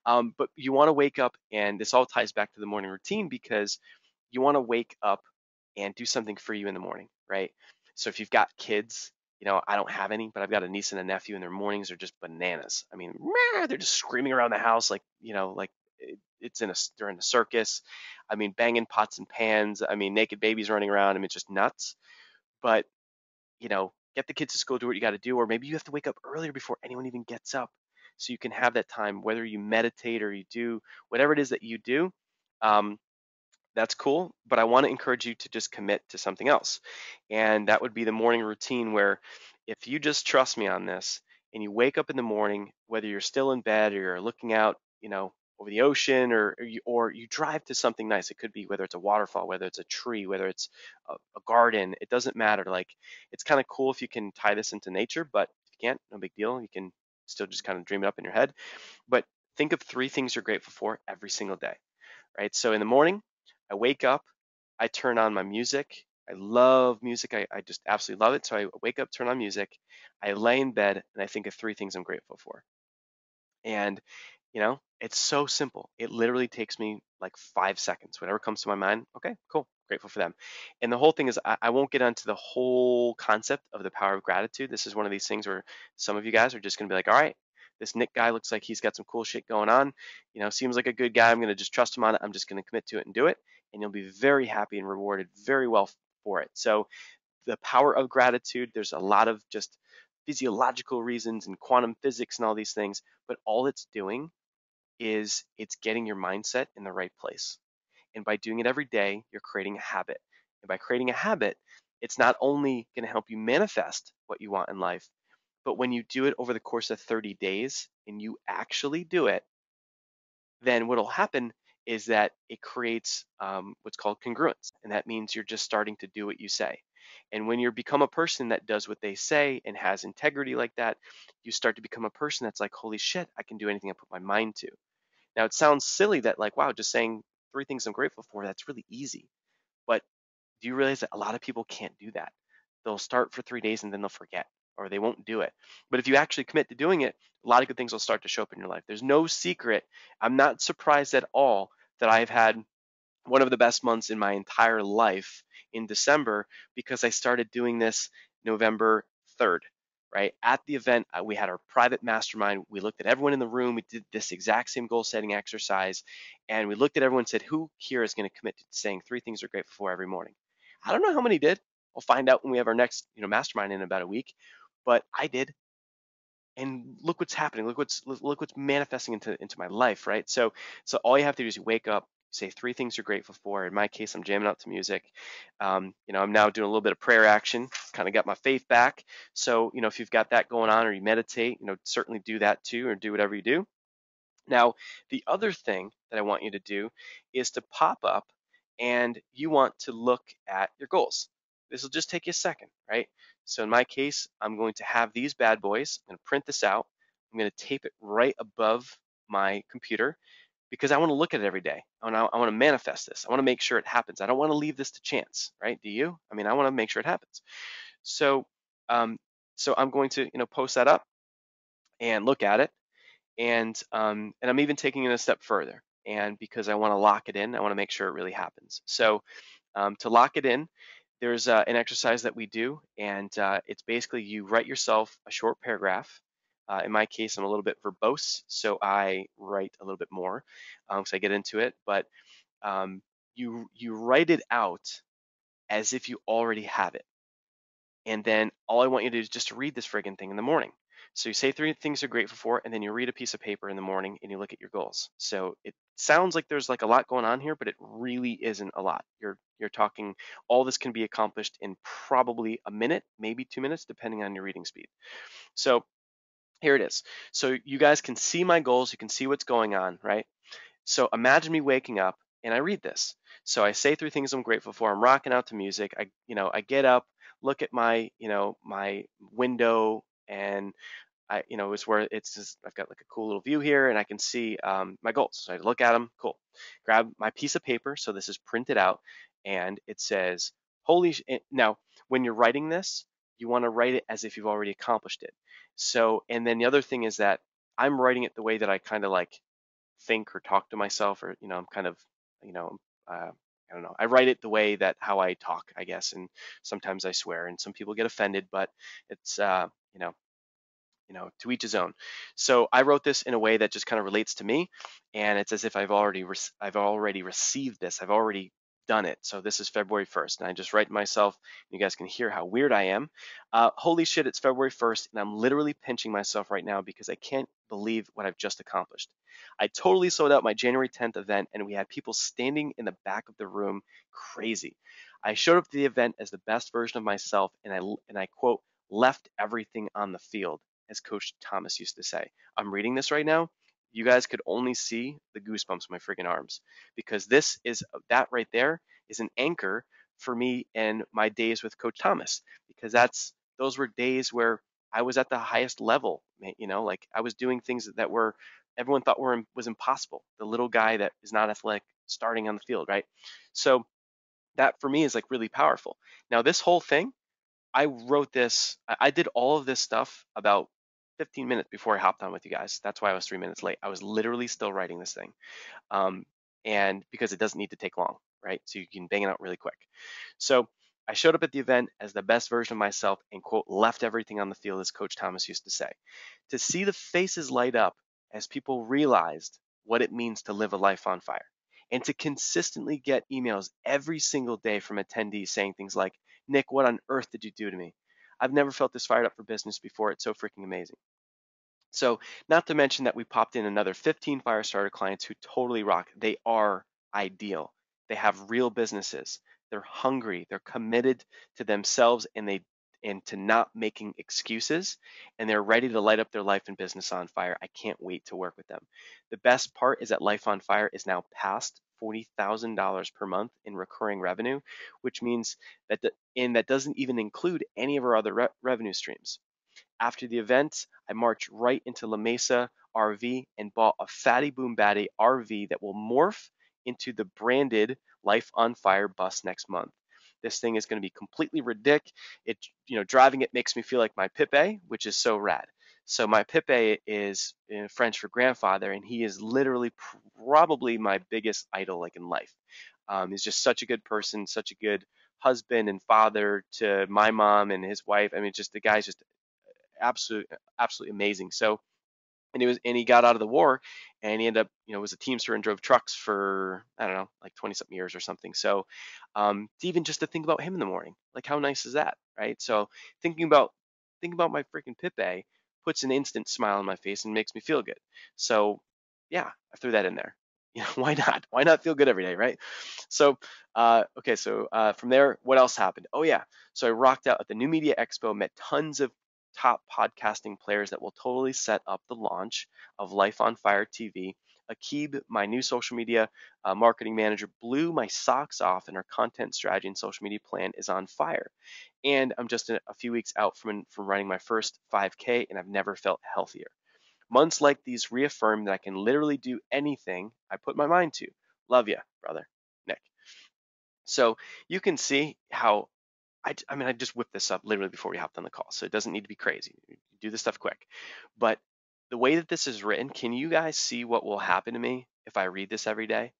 But you want to wake up, and this all ties back to the morning routine, because you want to wake up and do something for you in the morning, right? So if you've got kids, I don't have any, but I've got a niece and a nephew, and their mornings are just bananas. I mean, they're just screaming around the house like, like they're in a circus. I mean, banging pots and pans. I mean, naked babies running around. I mean, it's just nuts. But, get the kids to school, do what you got to do, or maybe you have to wake up earlier before anyone even gets up, so you can have that time, whether you meditate or you do whatever it is that you do. Um, that's cool, but I want to encourage you to just commit to something else. And that would be the morning routine, where if you just trust me on this, and you wake up in the morning, whether you're still in bed or you're looking out, over the ocean, or you drive to something nice. It could be whether it's a waterfall, whether it's a tree, whether it's a garden. It doesn't matter. Like, it's kind of cool if you can tie this into nature, but if you can't, no big deal. You can still just kind of dream it up in your head. But think of 3 things you're grateful for every single day, right? So in the morning, I wake up, I turn on my music. I love music. I just absolutely love it. So I wake up, turn on music, I lay in bed, and I think of 3 things I'm grateful for. And, it's so simple. It literally takes me like 5 seconds. Whatever comes to my mind, okay, cool, grateful for them. And the whole thing is, I won't get onto the whole concept of the power of gratitude. This is one of these things where some of you guys are just going to be like, all right, this Nick guy looks like he's got some cool shit going on. Seems like a good guy. I'm going to just trust him on it. I'm just going to commit to it and do it. And you'll be very happy and rewarded very well for it. So the power of gratitude, there's a lot of just physiological reasons and quantum physics and all these things, but all it's doing is it's getting your mindset in the right place. And by doing it every day, you're creating a habit. And by creating a habit, it's not only going to help you manifest what you want in life, but when you do it over the course of 30 days and you actually do it, then what will happen is that it creates what's called congruence. And that means you're just starting to do what you say. And when you become a person that does what they say and has integrity like that, you start to become a person that's like, holy shit, I can do anything I put my mind to. Now, it sounds silly that, like, wow, just saying 3 things I'm grateful for, that's really easy. But do you realize that a lot of people can't do that? They'll start for 3 days and then they'll forget, or they won't do it. But if you actually commit to doing it, a lot of good things will start to show up in your life. There's no secret. I'm not surprised at all that I've had one of the best months in my entire life in December, because I started doing this November 3rd, right? At the event, we had our private mastermind. We looked at everyone in the room. We did this exact same goal setting exercise. And we looked at everyone and said, who here is going to commit to saying 3 things they're grateful for every morning? I don't know how many did. We'll find out when we have our next, mastermind in about a week. But I did, and look what's happening. Look what's manifesting into my life, right? So all you have to do is you wake up, say 3 things you're grateful for. In my case, I'm jamming out to music. I'm now doing a little bit of prayer action, kind of got my faith back. So if you've got that going on, or you meditate, certainly do that too, or do whatever you do. Now, the other thing that I want you to do is to pop up and you want to look at your goals. This will just take you a second, right? So in my case, I'm going to have these bad boys. I'm going to print this out. I'm going to tape it right above my computer because I want to look at it every day. I want to manifest this. I want to make sure it happens. I don't want to leave this to chance, right? Do you? I mean, I want to make sure it happens. So, um, so I'm going to, post that up and look at it, and I'm even taking it a step further. And because I want to lock it in, I want to make sure it really happens. So to lock it in, there's an exercise that we do, and it's basically you write yourself a short paragraph. In my case, I'm a little bit verbose, so I write a little bit more, so I get into it. But you write it out as if you already have it. And then all I want you to do is just to read this friggin' thing in the morning. So you say three things you're grateful for, and then you read a piece of paper in the morning and you look at your goals. So it sounds like there's like a lot going on here, but it really isn't a lot. You're talking all this can be accomplished in probably a minute, maybe 2 minutes, depending on your reading speed. So here it is. So you guys can see my goals, you can see what's going on, right? So imagine me waking up and I read this. So I say three things I'm grateful for. I'm rocking out to music. I get up, look at my window, and it's where it's just, I've got like a cool little view here, and I can see my goals. So I look at them, cool. Grab my piece of paper. So this is printed out, and it says, now, when you're writing this, you want to write it as if you've already accomplished it. So, and then the other thing is that I'm writing it the way that I kind of like think or talk to myself, or I'm kind of you know I don't know, I write it the way that how I talk, I guess, and sometimes I swear and some people get offended, but it's to each his own. So I wrote this in a way that just kind of relates to me, and it's as if I've already received this. I've already done it. So this is February 1st, and I just write to myself. You guys can hear how weird I am. Holy shit, it's February 1st, and I'm literally pinching myself right now because I can't believe what I've just accomplished. I totally sold out my January 10th event, and we had people standing in the back of the room, crazy. I showed up to the event as the best version of myself, and I quote, left everything on the field, as Coach Thomas used to say. I'm reading this right now. You guys could only see the goosebumps on my freaking arms, because that right there is an anchor for me and my days with Coach Thomas, because those were days where I was at the highest level, like I was doing things that were everyone thought was impossible. The little guy that is not athletic starting on the field, right? So that for me is like really powerful. Now this whole thing, I wrote this, I did all of this stuff about 15 minutes before I hopped on with you guys. That's why I was 3 minutes late. I was literally still writing this thing. Um, and because it doesn't need to take long, right? So you can bang it out really quick. So I showed up at the event as the best version of myself and quote, left everything on the field, as Coach Thomas used to say. To see the faces light up as people realized what it means to live a life on fire, and to consistently get emails every single day from attendees saying things like, Nick, what on earth did you do to me? I've never felt this fired up for business before. It's so freaking amazing. So, not to mention that we popped in another 15 Firestarter clients who totally rock. They are ideal. They have real businesses. They're hungry. They're committed to themselves, and to not making excuses, and they're ready to light up their life and business on fire. I can't wait to work with them. The best part is that Life on Fire is now past $40,000 per month in recurring revenue, which means that doesn't even include any of our other revenue streams. After the event, I marched right into La Mesa RV and bought a Fatty Boom Batty RV that will morph into the branded Life on Fire bus next month. This thing is going to be completely ridiculous. Driving it makes me feel like my Pipe, which is so rad. So my Pipe is in French for grandfather, and he is literally probably my biggest idol, like in life. He's just such a good person, such a good husband and father to my mom and his wife. I mean, just the guy's just absolutely amazing. So, and he got out of the war, and he ended up, was a Teamster and drove trucks for, I don't know, like 20 something years or something. So even just to think about him in the morning, like how nice is that, right? So thinking about my freaking Pipe puts an instant smile on my face and makes me feel good. So yeah, I threw that in there. Why not? Why not feel good every day, right? So, okay, so from there, what else happened? Oh yeah, so I rocked out at the New Media Expo, met top podcasting players that will totally set up the launch of Life on Fire TV. Akib, my new social media marketing manager, blew my socks off, and our content strategy and social media plan is on fire. And I'm just a few weeks out from running my first 5K, and I've never felt healthier. Months like these reaffirm that I can literally do anything I put my mind to. Love ya, brother, Nick. So you can see how I mean, I just whipped this up literally before we hopped on the call, so it doesn't need to be crazy. You do this stuff quick. But the way that this is written, can you guys see what will happen to me if I read this every day?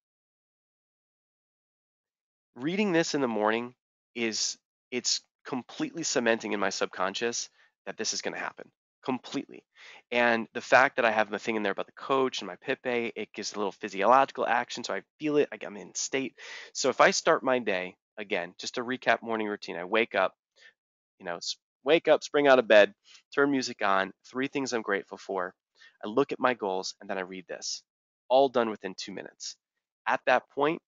Reading this in the morning is it's completely cementing in my subconscious that this is going to happen completely. And the fact that I have my thing in there about the coach and my Pipe, it gives a little physiological action, so I feel it. I'm in state. So if I start my day again, just to recap morning routine, I wake up, wake up, spring out of bed, turn music on, three things I'm grateful for. I look at my goals, and then I read this. All done within 2 minutes. At that point,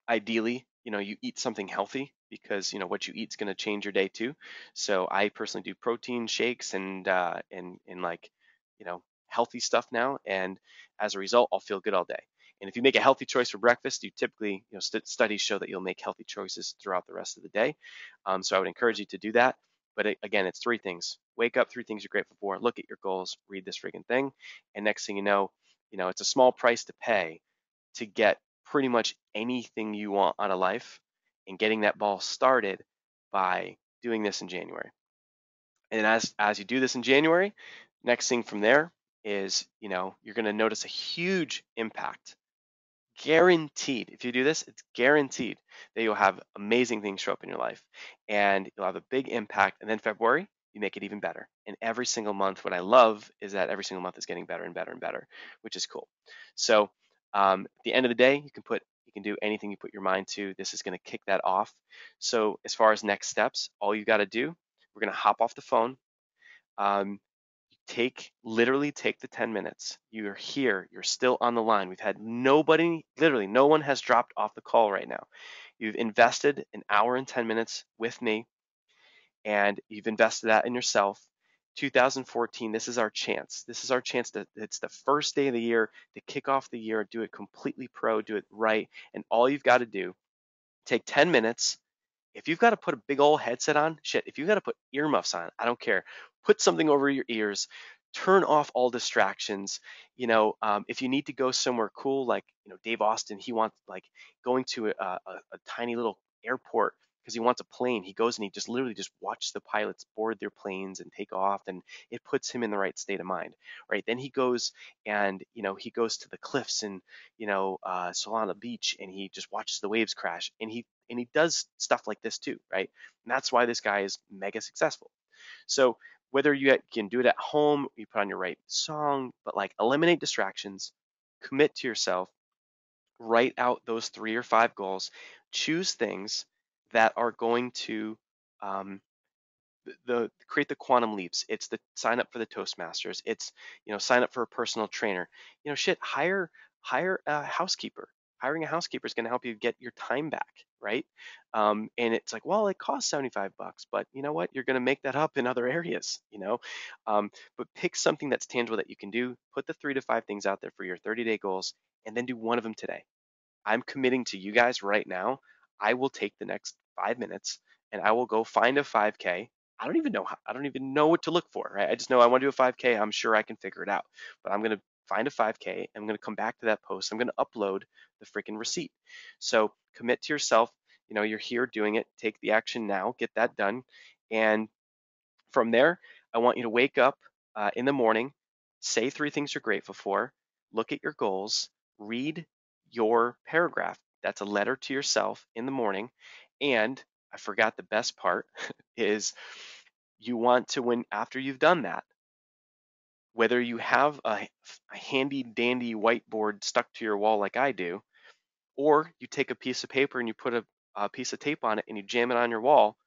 ideally, you eat something healthy because what you eat is going to change your day too. So I personally do protein shakes and like healthy stuff now, and as a result, I'll feel good all day. And if you make a healthy choice for breakfast, you typically, studies show that you'll make healthy choices throughout the rest of the day. So I would encourage you to do that. But again, it's three things: wake up, three things you're grateful for, look at your goals, read this friggin' thing, and next thing it's a small price to pay to get pretty much anything you want out of life and getting that ball started by doing this in January. And as you do this in January, next thing from there is, you're going to notice a huge impact. Guaranteed. If you do this, it's guaranteed that you'll have amazing things show up in your life and you'll have a big impact. And then February, you make it even better. And every single month, what I love is that every single month is getting better and better and better, which is cool. So at the end of the day, you can do anything you put your mind to. This is going to kick that off. So as far as next steps, all you got to do, we're going to hop off the phone. Um, literally take the 10 minutes. You're here, you're still on the line. We've had nobody, literally no one has dropped off the call right now. You've invested an hour and 10 minutes with me, and you've invested that in yourself. 2014, this is our chance. This is our chance it's the first day of the year to kick off the year, do it completely pro, do it right. And all you've got to do, take 10 minutes. If you've got to put a big old headset on, shit, if you've got to put earmuffs on, I don't care. Put something over your ears, turn off all distractions. If you need to go somewhere cool, like, Dave Austin, he wants like going to a tiny little airport because he wants a plane. He goes and he just literally just watches the pilots board their planes and take off, and it puts him in the right state of mind, right? Then he goes and, he goes to the cliffs in, Solana Beach, and he just watches the waves crash, and he does stuff like this too, right? And that's why this guy is mega successful. So whether you can do it at home, you put on your right song, but like eliminate distractions, commit to yourself, write out those 3 or 5 goals, choose things that are going to um, create the quantum leaps. It's the sign up for the Toastmasters. It's sign up for a personal trainer. Shit, hire a housekeeper. Hiring a housekeeper is going to help you get your time back, right? And it's like, well, it costs $75, but you know what? You're going to make that up in other areas, But pick something that's tangible that you can do. Put the 3 to 5 things out there for your 30-day goals, and then do one of them today. I'm committing to you guys right now. I will take the next 5 minutes and I will go find a 5K. I don't even know what to look for, right? I just know I want to do a 5K. I'm sure I can figure it out. But I'm going to find a 5K. I'm going to come back to that post. I'm going to upload the freaking receipt. So commit to yourself. You're here doing it. Take the action now. Get that done. And from there, I want you to wake up in the morning, say 3 things you're grateful for, look at your goals, read your paragraph. That's a letter to yourself in the morning. And I forgot the best part is you want to, when after you've done that, whether you have a handy dandy whiteboard stuck to your wall like I do, or you take a piece of paper and you put a piece of tape on it and you jam it on your wall,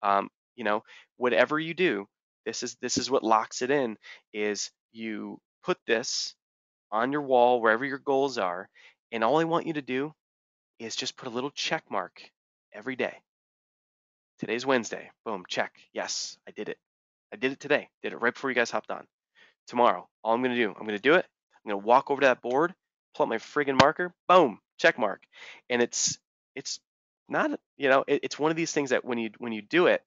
um, whatever you do, this is what locks it in, is you put this on your wall wherever your goals are, and all I want you to do is just put a little check mark every day. Today's Wednesday. Boom, check. Yes, I did it. I did it today. Did it right before you guys hopped on. Tomorrow, all I'm going to do, I'm going to do it. I'm going to walk over to that board, pull up my friggin' marker, boom, check mark. And it's not, it's one of these things that when you do it,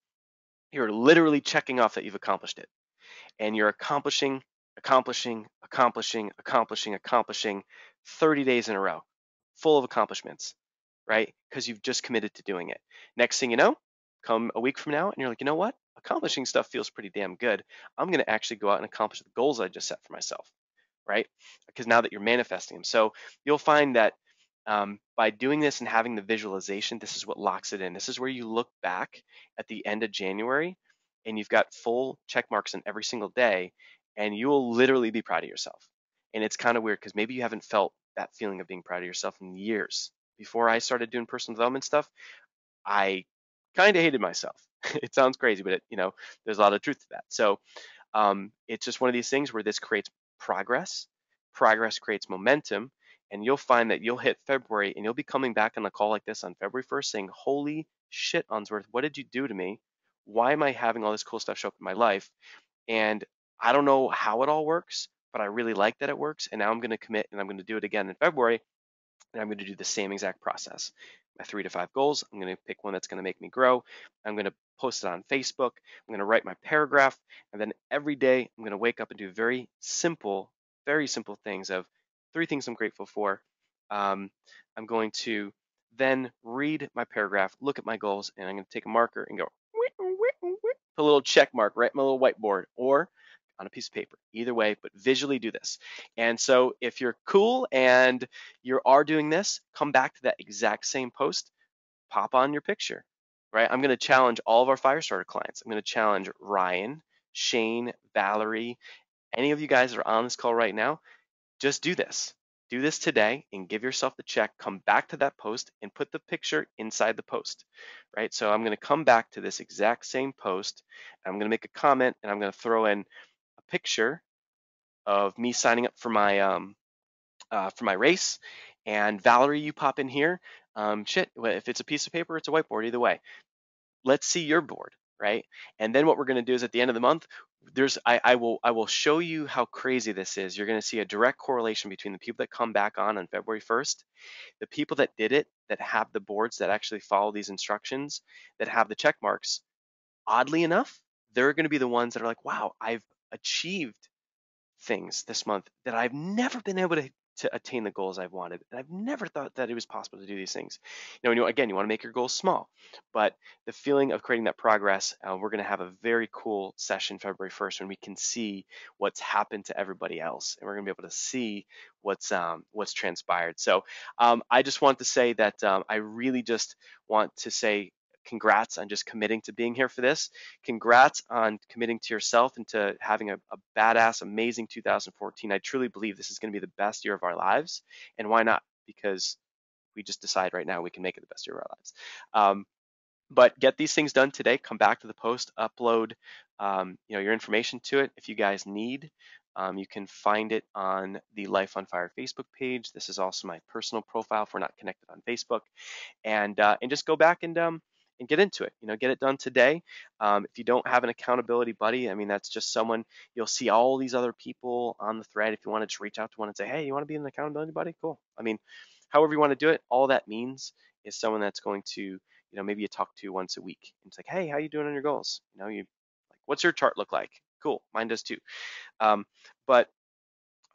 you're literally checking off that you've accomplished it, and you're accomplishing 30 days in a row, full of accomplishments, right? Because you've just committed to doing it. Next thing you know, come a week from now, and you're like, you know what? Accomplishing stuff feels pretty damn good. I'm going to actually go out and accomplish the goals I just set for myself, right? Because now that you're manifesting them. So you'll find that by doing this and having the visualization, this is what locks it in. This is where you look back at the end of January and you've got full check marks in every single day, and you will literally be proud of yourself. And it's kind of weird because maybe you haven't felt that feeling of being proud of yourself in years. Before I started doing personal development stuff, I kind of hated myself. It sounds crazy, but there's a lot of truth to that. So it's just one of these things where this creates progress. Progress creates momentum, and you'll find that you'll hit February and you'll be coming back on a call like this on February 1st saying, holy shit, Unsworth, what did you do to me? Why am I having all this cool stuff show up in my life? And I don't know how it all works, but I really like that it works. And now I'm going to commit and I'm going to do it again in February. And I'm going to do the same exact process. My 3 to 5 goals, I'm going to pick one that's going to make me grow. I'm going to post it on Facebook. I'm going to write my paragraph. And then every day, I'm going to wake up and do very simple things of 3 things I'm grateful for. I'm going to then read my paragraph, look at my goals, and I'm going to take a marker and go, put a little check mark right on my little whiteboard or on a piece of paper. Either way, but visually do this. And so if you're cool and you are doing this, come back to that exact same post, pop on your picture, right? I'm going to challenge all of our Firestarter clients. I'm going to challenge Ryan, Shane, Valerie, any of you guys that are on this call right now. Just do this. Do this today and give yourself the check. Come back to that post and put the picture inside the post, right? So I'm going to come back to this exact same post. I'm going to make a comment and I'm going to throw in a picture of me signing up for my race. And Valerie, you pop in here. If it's a piece of paper, it's a whiteboard. Either way, let's see your board, right? And then what we're going to do is at the end of the month, I will show you how crazy this is. You're going to see a direct correlation between the people that come back on February 1st, the people that did it, that have the boards that actually follow these instructions, that have the check marks. Oddly enough, they're going to be the ones that are like, wow, I've achieved things this month that I've never been able to attain the goals I've wanted. And I've never thought that it was possible to do these things. Again, you want to make your goals small, but the feeling of creating that progress, we're going to have a very cool session February 1st when we can see what's happened to everybody else, and we're going to be able to see what's transpired. So I just want to say that I really just want to say congrats on just committing to being here for this. Congrats on committing to yourself and to having a badass, amazing 2014. I truly believe this is going to be the best year of our lives. And why not? Because we just decide right now we can make it the best year of our lives. But get these things done today. Come back to the post, upload your information to it. If you guys need, you can find it on the Life on Fire Facebook page. This is also my personal profile if we're not connected on Facebook, and just go back and get into it. Get it done today. If you don't have an accountability buddy, I mean, that's just someone. You'll see all these other people on the thread. If you want to just reach out to one and say, hey, you want to be an accountability buddy? Cool. I mean, however you want to do it, all that means is someone that's going to, maybe you talk to once a week. And it's like, hey, how you doing on your goals? You like, what's your chart look like? Cool, mine does too. But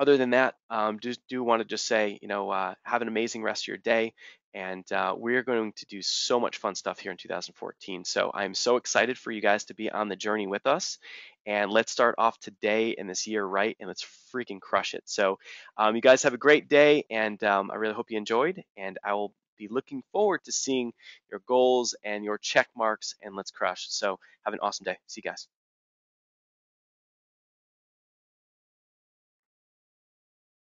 other than that, just do want to just say, have an amazing rest of your day. And we're going to do so much fun stuff here in 2014. So I'm so excited for you guys to be on the journey with us. And let's start off today and this year right, and let's freaking crush it. So you guys have a great day, and I really hope you enjoyed. And I will be looking forward to seeing your goals and your check marks, and let's crush. So have an awesome day. See you guys.